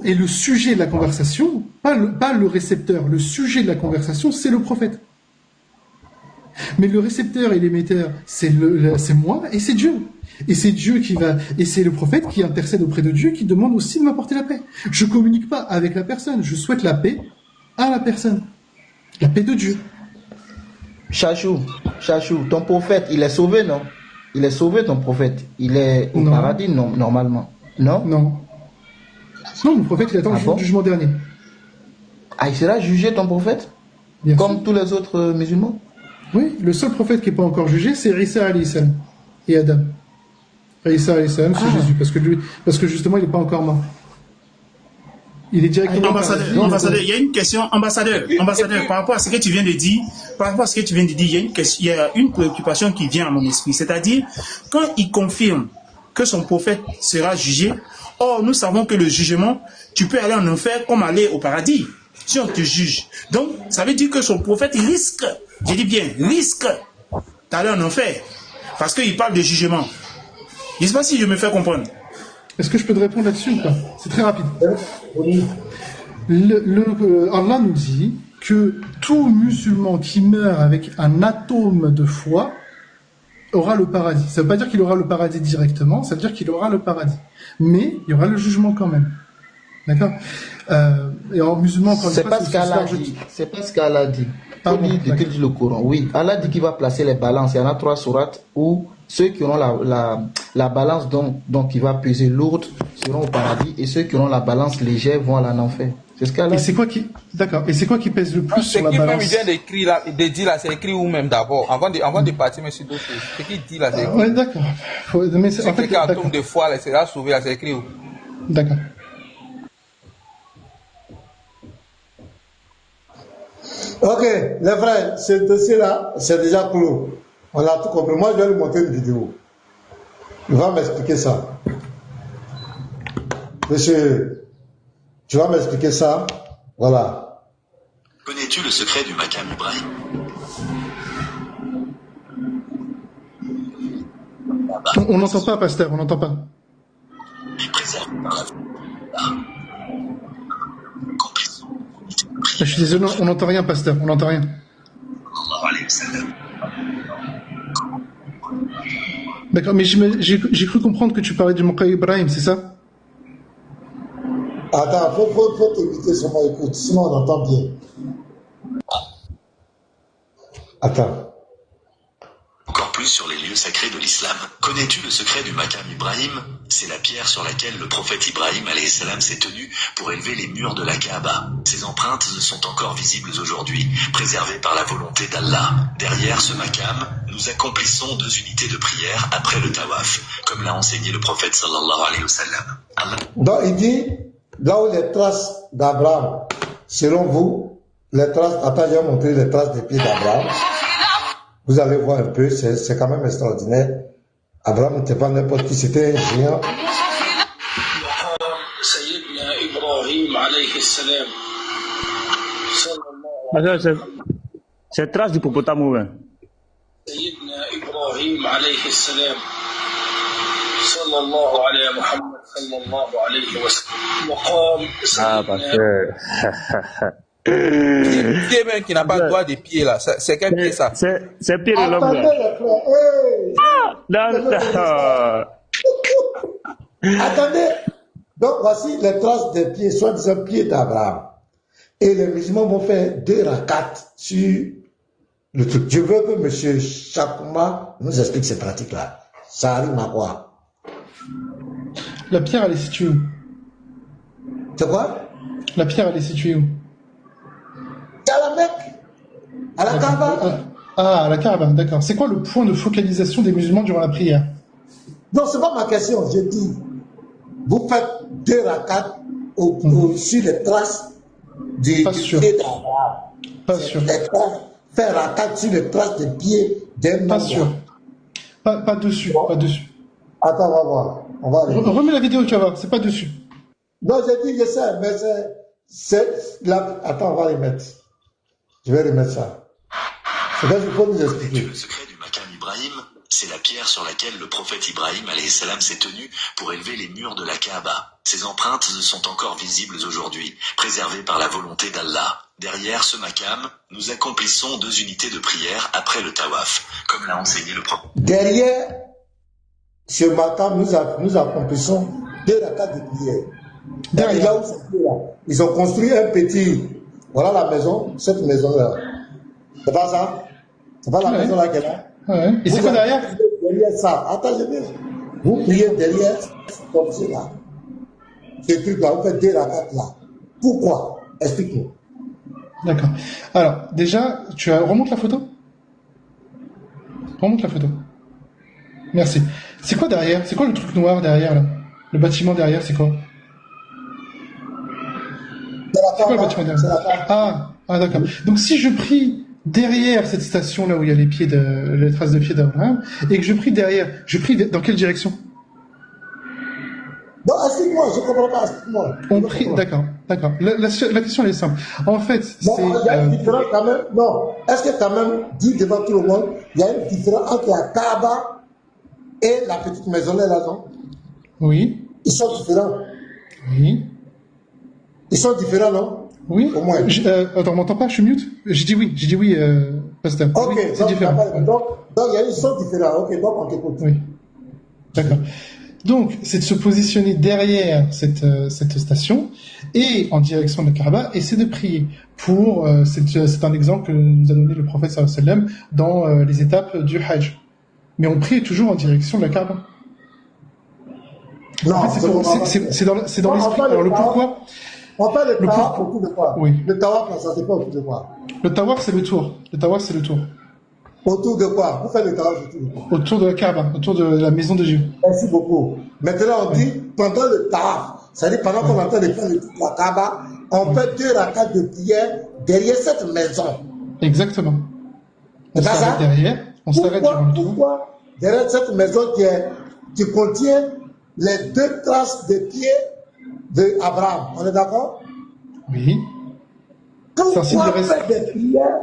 Et le sujet de la conversation, pas le récepteur, le sujet de la conversation, c'est le prophète. Mais le récepteur et l'émetteur, c'est moi et c'est Dieu. Et c'est Dieu et c'est le prophète qui intercède auprès de Dieu, qui demande aussi de m'apporter la paix. Je communique pas avec la personne, je souhaite la paix à la personne. La paix de Dieu. Chachou, ton prophète, il est sauvé, non? Il est sauvé, ton prophète. Il est au paradis, non, normalement. Non? Non. Non, le prophète, il attend le jugement dernier. Ah, il sera jugé, ton prophète? Bien comme sûr. tous les autres musulmans? Oui, le seul prophète qui n'est pas encore jugé, c'est Isa alayhi salam et Adam. Isa alayhi salam, c'est Jésus, parce que justement, il n'est pas encore mort. Il est directement... Ambassadeur, il y a une question, ambassadeur, par rapport à ce que tu viens de dire, il y a une préoccupation qui vient à mon esprit, c'est-à-dire, quand il confirme que son prophète sera jugé, or, nous savons que le jugement, tu peux aller en enfer comme aller au paradis, si on te juge. Donc, ça veut dire que son prophète risque, je dis bien, risque d'aller en enfer, parce qu'il parle de jugement. Je ne sais pas si je me fais comprendre. Est-ce que je peux te répondre là-dessus ou pas? C'est très rapide. Oui. Allah nous dit que tout musulman qui meurt avec un atome de foi aura le paradis. Ça ne veut pas dire qu'il aura le paradis directement, ça veut dire qu'il aura le paradis. Mais il y aura le jugement quand même. D'accord? Et en musulman, quand c'est pas ce qu'Allah dit. C'est pas ce qu'Allah dit. Que dit le Coran. Oui, Allah dit qu'il va placer les balances. Il y en a 3 sourates où ceux qui auront la balance donc qui va peser lourde seront au paradis et ceux qui auront la balance légère vont à l'enfer. C'est ce qu'Allah dit. D'accord. Et c'est quoi qui pèse le plus sur la balance? Ce qu'il vient d'écrire là, de dire là, c'est écrit où même d'abord, avant de partir, monsieur Dossé. Ce qu'il dit là, c'est écrit. Oui, d'accord. C'est en fait, qu'un tombe de foi, là, c'est là sauvé, là, c'est écrit où? D'accord. Ok, les frères, ce dossier-là, c'est déjà clos. On a tout compris. Moi, je vais lui montrer une vidéo. Il va m'expliquer ça. Monsieur, tu vas m'expliquer ça? Voilà. Connais-tu le secret du Makam Ibrahim? On n'entend pas, pasteur, on n'entend pas. Il préserve par la Je suis désolé, on n'entend rien, pasteur, on n'entend rien. D'accord, mais j'ai cru comprendre que tu parlais du Makam Ibrahim, c'est ça? Attends, faut t'éviter sur mon écoute, sinon on entend bien. Attends. Encore plus sur les lieux sacrés de l'islam. Connais-tu le secret du Makam Ibrahim? C'est la pierre sur laquelle le prophète Ibrahim alayhi salam s'est tenu pour élever les murs de la Kaaba. Ses empreintes sont encore visibles aujourd'hui, préservées par la volonté d'Allah. Derrière ce Makam, nous accomplissons 2 unités de prière après le tawaf, comme l'a enseigné le prophète sallallahu alayhi wa sallam. Donc il dit, là où les traces d'Abraham, selon vous, les traces, attends, je vais montrer les traces des pieds d'Abraham. Vous allez voir un peu, c'est quand même extraordinaire. Abraham n'était pas n'importe qui, c'était un géant. C'est trace du Popotamo. Ah, parce que... pied même qui n'a pas droit des pieds là, c'est quel pied ça? C'est pied de l'homme. Attendez. Donc voici les traces des pieds, soi-disant pieds d'Abraham. Et les musulmans vont faire 2 rakats sur le truc. Je veux que M. Chakouma nous explique ces pratiques-là. Ça arrive à quoi? La pierre, elle est située où? C'est quoi? La pierre, elle est située où? À la Mecque, à la Kaaba. Ah, à la Kaaba, d'accord. C'est quoi le point de focalisation des musulmans durant la prière? Non, c'est pas ma question. Je dis, vous faites 2 rakats sur les traces du pied d'Abraham. Pas sûr. Faire rakat sur les traces des pieds d'un homme. Pas sûr. Pas dessus, pas dessus. Attends, on va voir. On va aller. Remets la vidéo, tu vas voir. C'est pas dessus. Non, j'ai dit que ça, mais attends, on va les mettre. Je vais remettre ça. C'est là qu'il faut nous expliquer. Le secret du Makam Ibrahim, c'est la pierre sur laquelle le prophète Ibrahim alayhi salam s'est tenu pour élever les murs de la Kaaba. Ses empreintes sont encore visibles aujourd'hui, préservées par la volonté d'Allah. Derrière ce Makam, nous accomplissons 2 unités de prière après le tawaf, comme l'a enseigné le prophète. Derrière ce Makam, nous accomplissons 2 rakats de prière. Derrière là où c'est là, ils ont construit un petit. Voilà la maison, cette maison-là. C'est pas ça? C'est pas la maison là qu'elle a? Ouais. Et c'est quoi derrière? Derrière ça. Attends, je viens. Vous priez derrière comme cela. Ce truc-là, vous faites 2 rakats là. Pourquoi? Explique-moi. D'accord. Alors, déjà, remonte la photo? Remonte la photo. Merci. C'est quoi derrière? C'est quoi le truc noir derrière, là? Le bâtiment derrière, c'est quoi? C'est quoi le bâtiment derrière? Ah, d'accord. Donc, si je prie derrière cette station, là où il y a les traces de pieds d'Abraham, et que je prie derrière, je prie dans quelle direction? Non, explique-moi, je comprends pas, explique-moi. On prie, d'accord. La question, elle est simple. En fait, bon, c'est... il y a une différence quand même. Non, est-ce que quand même, dit devant tout le monde, il y a une différence entre la Kaaba et la petite maisonnette là, non? Oui. Ils sont différents. Oui. Ils sont différents, non? Oui. Au moins. Attends, on m'entend pas? Je suis mute? J'ai dit oui, pasteur. Ok, oui, c'est différent. Donc, ils sont différents. Ok, donc on t'écoute. Oui. D'accord. Donc, c'est de se positionner derrière cette station et en direction de la Kaaba, et c'est de prier. C'est un exemple que nous a donné le prophète sallallahu alayhi wa sallam dans les étapes du Hajj. Mais on prie toujours en direction de la Kaaba. Non, en fait, c'est dans l'esprit. Alors, le pourquoi? On fait le tawaf autour de quoi? Oui. Le tawaf, ça c'est pas autour de quoi? Le tawaf, c'est le tour. Autour de quoi? Vous faites le tawaf autour de quoi? Autour de la Kaaba, autour de la maison de Dieu. Merci beaucoup. Maintenant, on dit, pendant le tawaf, c'est-à-dire pendant qu'on est en train de faire la Kaaba, on fait 2 rakats de prière derrière cette maison. Exactement. On s'arrête derrière, on s'arrête durant le tour. Pourquoi derrière cette maison qui contient les 2 traces de pieds d'Abraham? On est d'accord? Oui. Pourquoi faire des prières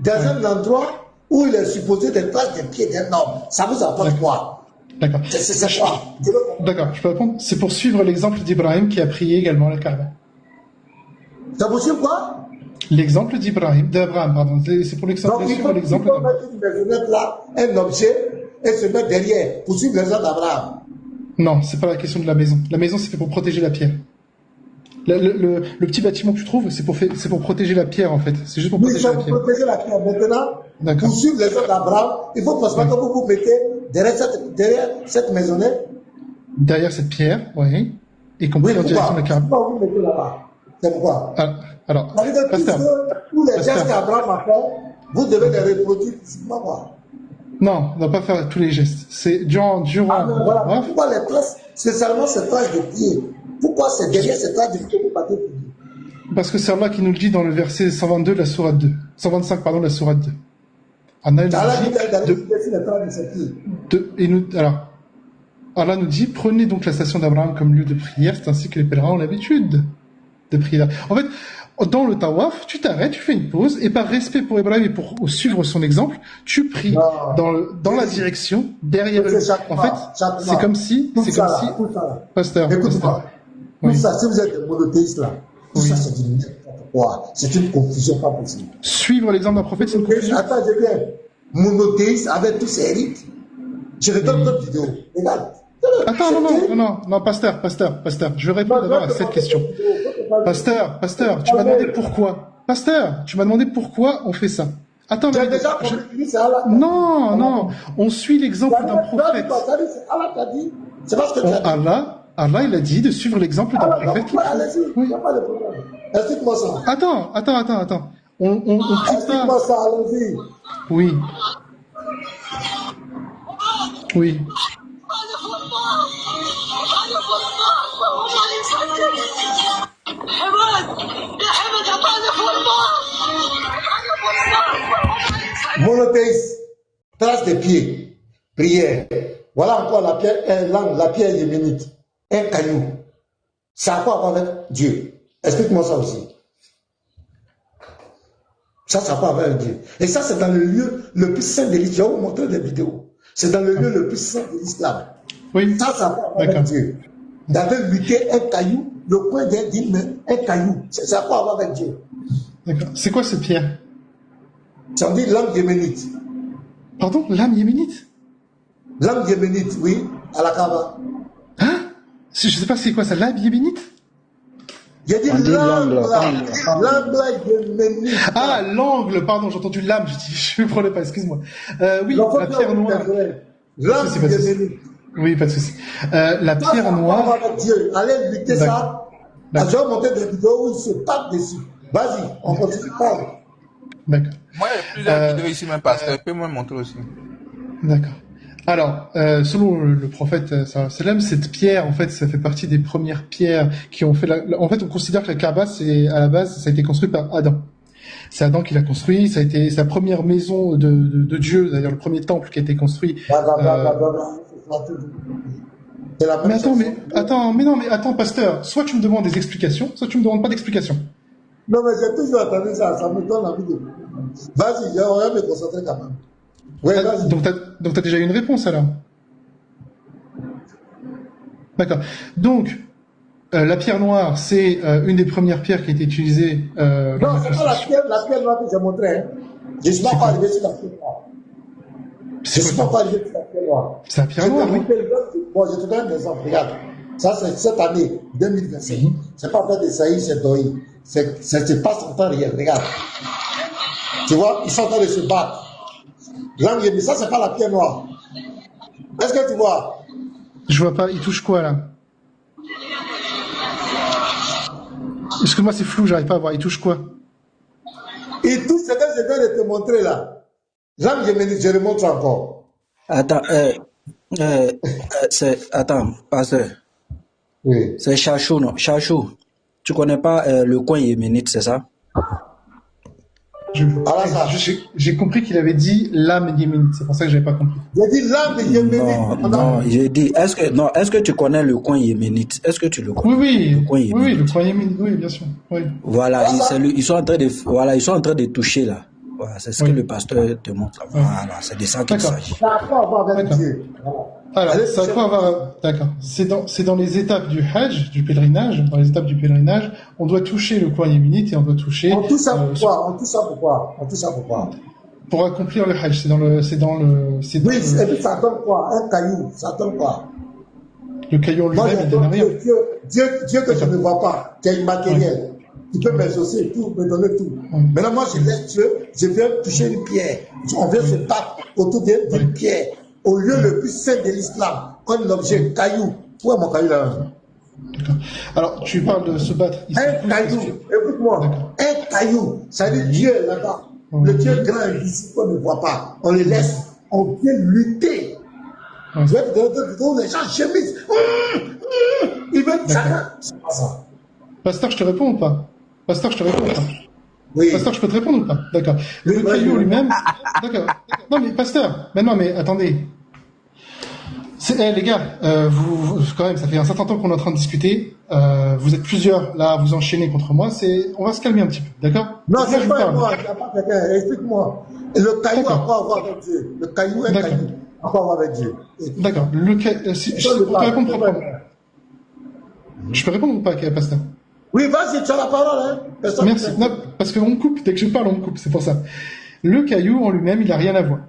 dans un endroit où il est supposé des traces de pieds d'un homme? Ça vous apporte quoi? D'accord. C'est quoi? D'accord, je peux répondre. C'est pour suivre l'exemple d'Ibrahim qui a prié également la Kaaba. Ça vous suit quoi? L'exemple d'Abraham, pardon. C'est pour l'exemple d'Abraham. Donc, il faut mettre une maisonnette là, un objet, et se mettre derrière pour suivre l'exemple d'Abraham. Non, c'est pas la question de la maison. La maison, c'est fait pour protéger la pierre. Le petit bâtiment que tu trouves, c'est pour protéger la pierre, en fait. C'est juste pour protéger la pierre. Pour protéger la pierre. Maintenant, pour suivre l'exemple d'Abraham, il faut forcément que vous vous mettez derrière cette maisonnette. Derrière cette pierre, oui. Et qu'on prie en direction de la Kaaba. Pourquoi vous mettez là-bas? C'est pourquoi? Alors, pasteur. Tous les gestes qu'Abraham a fait, vous devez les reproduire physiquement, quoi. Non, on ne va pas faire tous les gestes. C'est durant. Voilà. Pourquoi les traces, c'est seulement ces traces de pied? Pourquoi c'est derrière ces traces de pied que vous partez prier? Parce que c'est Allah qui nous le dit dans le verset 122 de la sourate 2. 125, pardon, de la sourate 2. Allah nous dit, prenez donc la station d'Abraham comme lieu de prière, c'est ainsi que les pèlerins ont l'habitude de prier là. En fait, dans le tawaf, tu t'arrêtes, tu fais une pause, et par respect pour Ibrahim et pour suivre son exemple, tu pries dans la direction, derrière eux. En fait, c'est comme si, pasteur. Écoute-moi. Tout ça, si vous êtes monothéiste là, tout ça c'est du n'importe quoi. C'est une confusion pas possible. Suivre l'exemple d'un prophète, c'est une confusion. Attends, je viens. Monothéiste avec tous ses rites. Je redonne d'autres vidéos. Regarde. Attends, non, pasteur. Je vais répondre d'abord à cette question. Pasteur, tu m'as demandé pourquoi. Pasteur, tu m'as demandé pourquoi on fait ça. Attends, non, on suit l'exemple d'un prophète. Allah t'a dit. C'est pas ce que tu as dit. Allah, il a dit de suivre l'exemple d'un prophète. Allez-y, il n'y a pas de problème. Explique-moi ça. Attends. On prie pas. Explique-moi ça, allez-y. Oui. Monothéiste, trace de pied, prière. Voilà encore la pierre yéménite, un caillou. Ça a quoi à voir avec Dieu? Explique-moi ça aussi. Ça a quoi à voir avec Dieu? Et ça, c'est dans le lieu le plus saint de l'islam. Je vais vous montrer des vidéos. C'est dans le lieu le plus saint de l'islam. Oui. Ça a quoi à voir avec Dieu? D'avoir buté un caillou, le coin d'une main, un caillou. Ça a quoi à voir avec Dieu? D'accord. C'est quoi cette pierre? Ça veut dire l'âme yéménite. Pardon? L'âme yéménite? L'âme yéménite, oui, à la Kaaba. Hein? Je sais pas c'est quoi ça, l'âme yéménite? J'ai dit l'angle yéménite. Ah, l'angle, pardon, j'ai entendu l'âme, je ne prenais pas, excuse-moi. Oui, la pierre noire. L'angle yéménite. Oui, pas de souci. La pierre noire. Dieu, allez lutter ça. Je vais montrer des vidéos où il se tape dessus. Vas-y, on continue, parle. D'accord. Moi, il y a plusieurs vidéos ici, même pasteur. Peux-moi montrer aussi. D'accord. Alors, selon le prophète sallam, cette pierre, en fait, ça fait partie des premières pierres qui ont fait en fait, on considère que la Kaaba, à la base, ça a été construit par Adam. C'est Adam qui l'a construit, ça a été sa première maison de Dieu, d'ailleurs le premier temple qui a été construit. Mais attends, pasteur, soit tu me demandes des explications, soit tu me demandes pas d'explications. Non, mais j'ai toujours entendu ça, ça me donne envie de... Vas-y, on va me concentrer quand même. Ouais, vas-y. Donc t'as déjà eu une réponse alors. D'accord. Donc, la pierre noire, c'est une des premières pierres qui a été utilisée. Non, c'est pas la pierre noire que j'ai montrée. Hein. Je ne suis pas arrivé sur la pierre noire. Je ne suis pas arrivé sur la pierre noire. C'est la pierre noire, oui. Bon, je te donne un exemple. Regarde. Ça, c'est cette année, 2025. C'est pas fait de Saïd, c'est Doï. Ça se passe en temps réel. Regarde. Tu vois, ils sont en train de se battre. L'angle, ça, c'est pas la pierre noire. Est-ce que tu vois? Je vois pas. Il touche quoi, là? Excuse-moi, c'est flou, j'arrive pas à voir. Il touche quoi? Il touche ce que je viens de te montrer, là. Je le montre encore. Attends, attends, pasteur. Oui. C'est Chachou, non? Chachou, tu connais pas le coin yéménite, c'est ça? J'ai compris qu'il avait dit l'âme yéménite, c'est pour ça que j'avais pas compris. J'ai dit l'âme yéménite. Non, j'ai dit, est-ce que tu connais le coin yéménite? Est-ce que tu le connais? Oui, le coin yéménite, oui, bien sûr. Oui. Voilà, ils sont en train de toucher là. Voilà, c'est ce que le pasteur te montre. Voilà, c'est de ça qu'il s'agit. Alors, ça va avoir... D'accord. C'est dans les étapes du Hajj, du pèlerinage. Dans les étapes du pèlerinage, on doit toucher le coin yéménite et on doit toucher... On touche ça pourquoi? Pour accomplir le Hajj. Oui, et puis ça donne quoi? Un caillou, ça donne quoi? Le caillou lui-même, il donne rien. Dieu que je ne vois pas, qui est immatériel. Tu peux m'exaucer tout, me donner tout. Maintenant, moi, je laisse Dieu, je viens toucher une pierre. On vient se battre autour d'une pierre. Au lieu le plus saint de l'islam, comme l'objet caillou. Où est mon caillou là? Alors, tu parles de se battre ici. Un caillou, écoute-moi. Un caillou, ça veut dire Dieu est là-bas. Le Dieu grand invisible qu'on ne voit pas. On le laisse, on vient lutter. Tu vois, les gens gémissent. Ils veulent ça. C'est pas ça. Pasteur, je te réponds ou pas? Oui. Pasteur, je peux te répondre ou pas? D'accord. Le caillou lui-même. D'accord. Non, mais pasteur, mais attendez. Les gars, vous, quand même, ça fait un certain temps qu'on est en train de discuter. Vous êtes plusieurs là à vous enchaîner contre moi. On va se calmer un petit peu, d'accord? Non, c'est pas moi, il n'y a pas quelqu'un. Explique-moi. Le caillou a quoi à voir avec Dieu? Le caillou est caillou. À quoi à voir avec Dieu? D'accord. Je peux répondre proprement. Je peux répondre ou pas, pasteur? Oui, vas-y, tu as la parole, hein. Merci. Non, parce qu'on me coupe, dès que je parle, on me coupe, c'est pour ça. Le caillou en lui-même, il n'a rien à voir.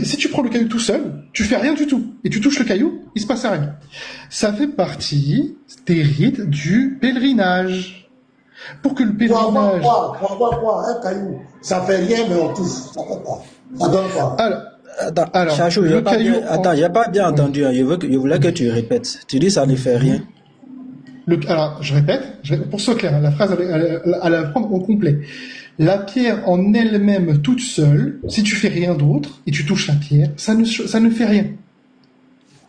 Si tu prends le caillou tout seul, tu fais rien du tout. Et tu touches le caillou, il se passe rien. Ça fait partie des rites du pèlerinage. Pour que le pèlerinage... Quoi? Un caillou, ça fait rien, mais on touche. Ça fait quoi? Ça donne quoi? Alors, Chachou, j'ai pas bien entendu. Je voulais que tu répètes. Tu dis ça ne fait rien. Alors, je répète, pour que ce soit clair, la phrase, elle va prendre au complet. La pierre en elle-même, toute seule, si tu fais rien d'autre, et tu touches la pierre, ça ne fait rien.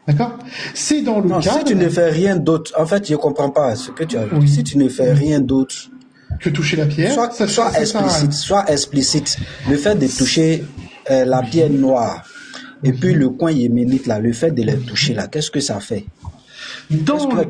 D'accord? C'est dans le cas... Si tu ne fais rien d'autre, en fait, je comprends pas ce que tu as dit. Oui. Si tu ne fais rien d'autre... Que toucher la pierre, soit explicite. Le fait de toucher la pierre noire, et puis le coin yéménite, là, le fait de les toucher, là, qu'est-ce que ça fait?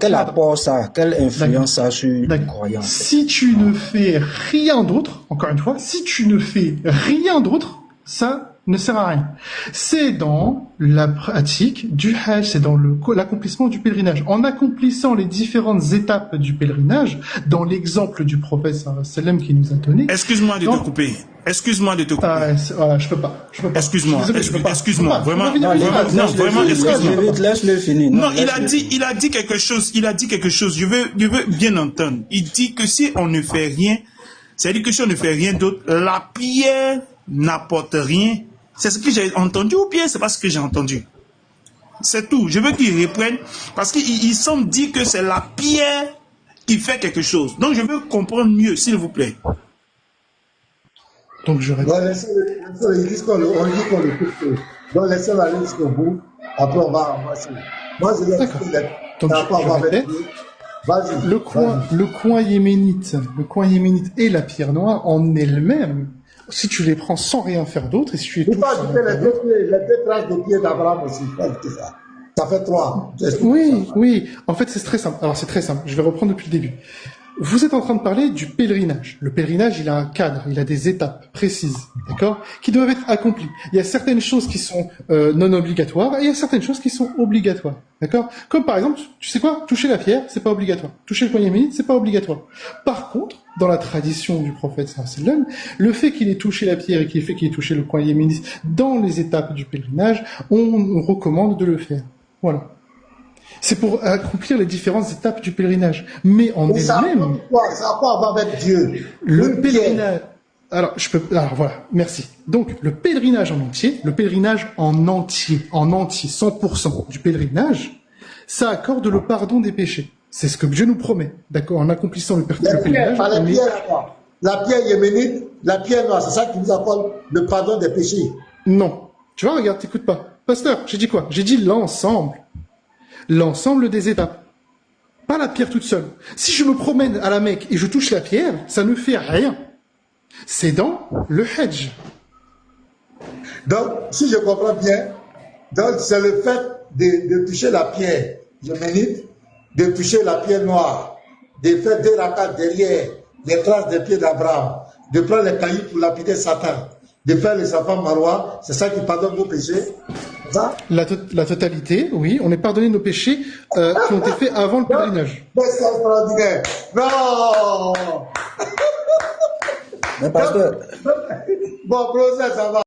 Quel apport ça, quelle influence ça sur les croyants? Si tu ne fais rien d'autre, encore une fois, si tu ne fais rien d'autre, ça ne sert à rien. C'est dans la pratique du Hajj, c'est dans l'accomplissement du pèlerinage. En accomplissant les différentes étapes du pèlerinage, dans l'exemple du prophète sallam qui nous a donné. Excuse-moi de te couper. Excuse-moi de te couper. Voilà, je peux pas. Excuse-moi. Excuse-moi. Vraiment, excuse-moi. Laisse-le finir. Non, il a dit quelque chose. Je veux bien entendre. Il dit que si on ne fait rien, c'est-à-dire que si on ne fait rien d'autre, la pierre n'apporte rien. C'est ce que j'ai entendu ou bien c'est pas ce que j'ai entendu? C'est tout. Je veux qu'il reprenne parce qu'il semble dire que c'est la pierre qui fait quelque chose. Donc je veux comprendre mieux, s'il vous plaît. Donc je réponds. On dit qu'on le coupe. Donc laissez-le aller jusqu'au bout. Après on va avancer. Moi je vais donc je répète. Le coin yéménite et la pierre noire en elle-même, si tu les prends sans rien faire d'autre, et si tu les touches sans rien faire d'autre... Les deux traces de pied d'Abraham aussi, ça fait 3. Oui. En fait, c'est très simple. Alors, c'est très simple. Je vais reprendre depuis le début. Vous êtes en train de parler du pèlerinage. Le pèlerinage, il a un cadre, il a des étapes précises, d'accord, qui doivent être accomplies. Il y a certaines choses qui sont non obligatoires et il y a certaines choses qui sont obligatoires, d'accord. Comme par exemple, tu sais quoi, toucher la pierre, c'est pas obligatoire. Toucher le coin yéménite, c'est pas obligatoire. Par contre, dans la tradition du prophète sallam, le fait qu'il ait touché la pierre et qu'il ait touché le coin yéménite dans les étapes du pèlerinage, on recommande de le faire. Voilà. C'est pour accomplir les différentes étapes du pèlerinage. Mais en elle-même... Ça a quoi à voir avec Dieu? Le pèlerinage... Alors voilà, merci. Donc, le pèlerinage en entier, 100% du pèlerinage, ça accorde le pardon des péchés. C'est ce que Dieu nous promet. D'accord? En accomplissant le pèlerinage... La pierre yéménite, la pierre noire, c'est ça qui nous accorde le pardon des péchés. Non. Tu vois, regarde, t'écoutes pas. Pasteur, j'ai dit quoi? J'ai dit l'ensemble. L'ensemble des étapes. Pas la pierre toute seule. Si je me promène à la Mecque et je touche la pierre, ça ne fait rien. C'est dans le Hajj. Donc, si je comprends bien, donc c'est le fait de toucher la pierre yéménite, de toucher la pierre noire, de faire des rakats derrière les traces des pieds d'Abraham, de prendre les cailloux pour lapider Satan, de faire les enfants Marois, c'est ça qui pardonne nos péchés. Ça? La totalité, oui, on est pardonné nos péchés qui ont été faits avant le pèlerinage. C'est extraordinaire. Non. Mais parce que... Bon, procès, ça va.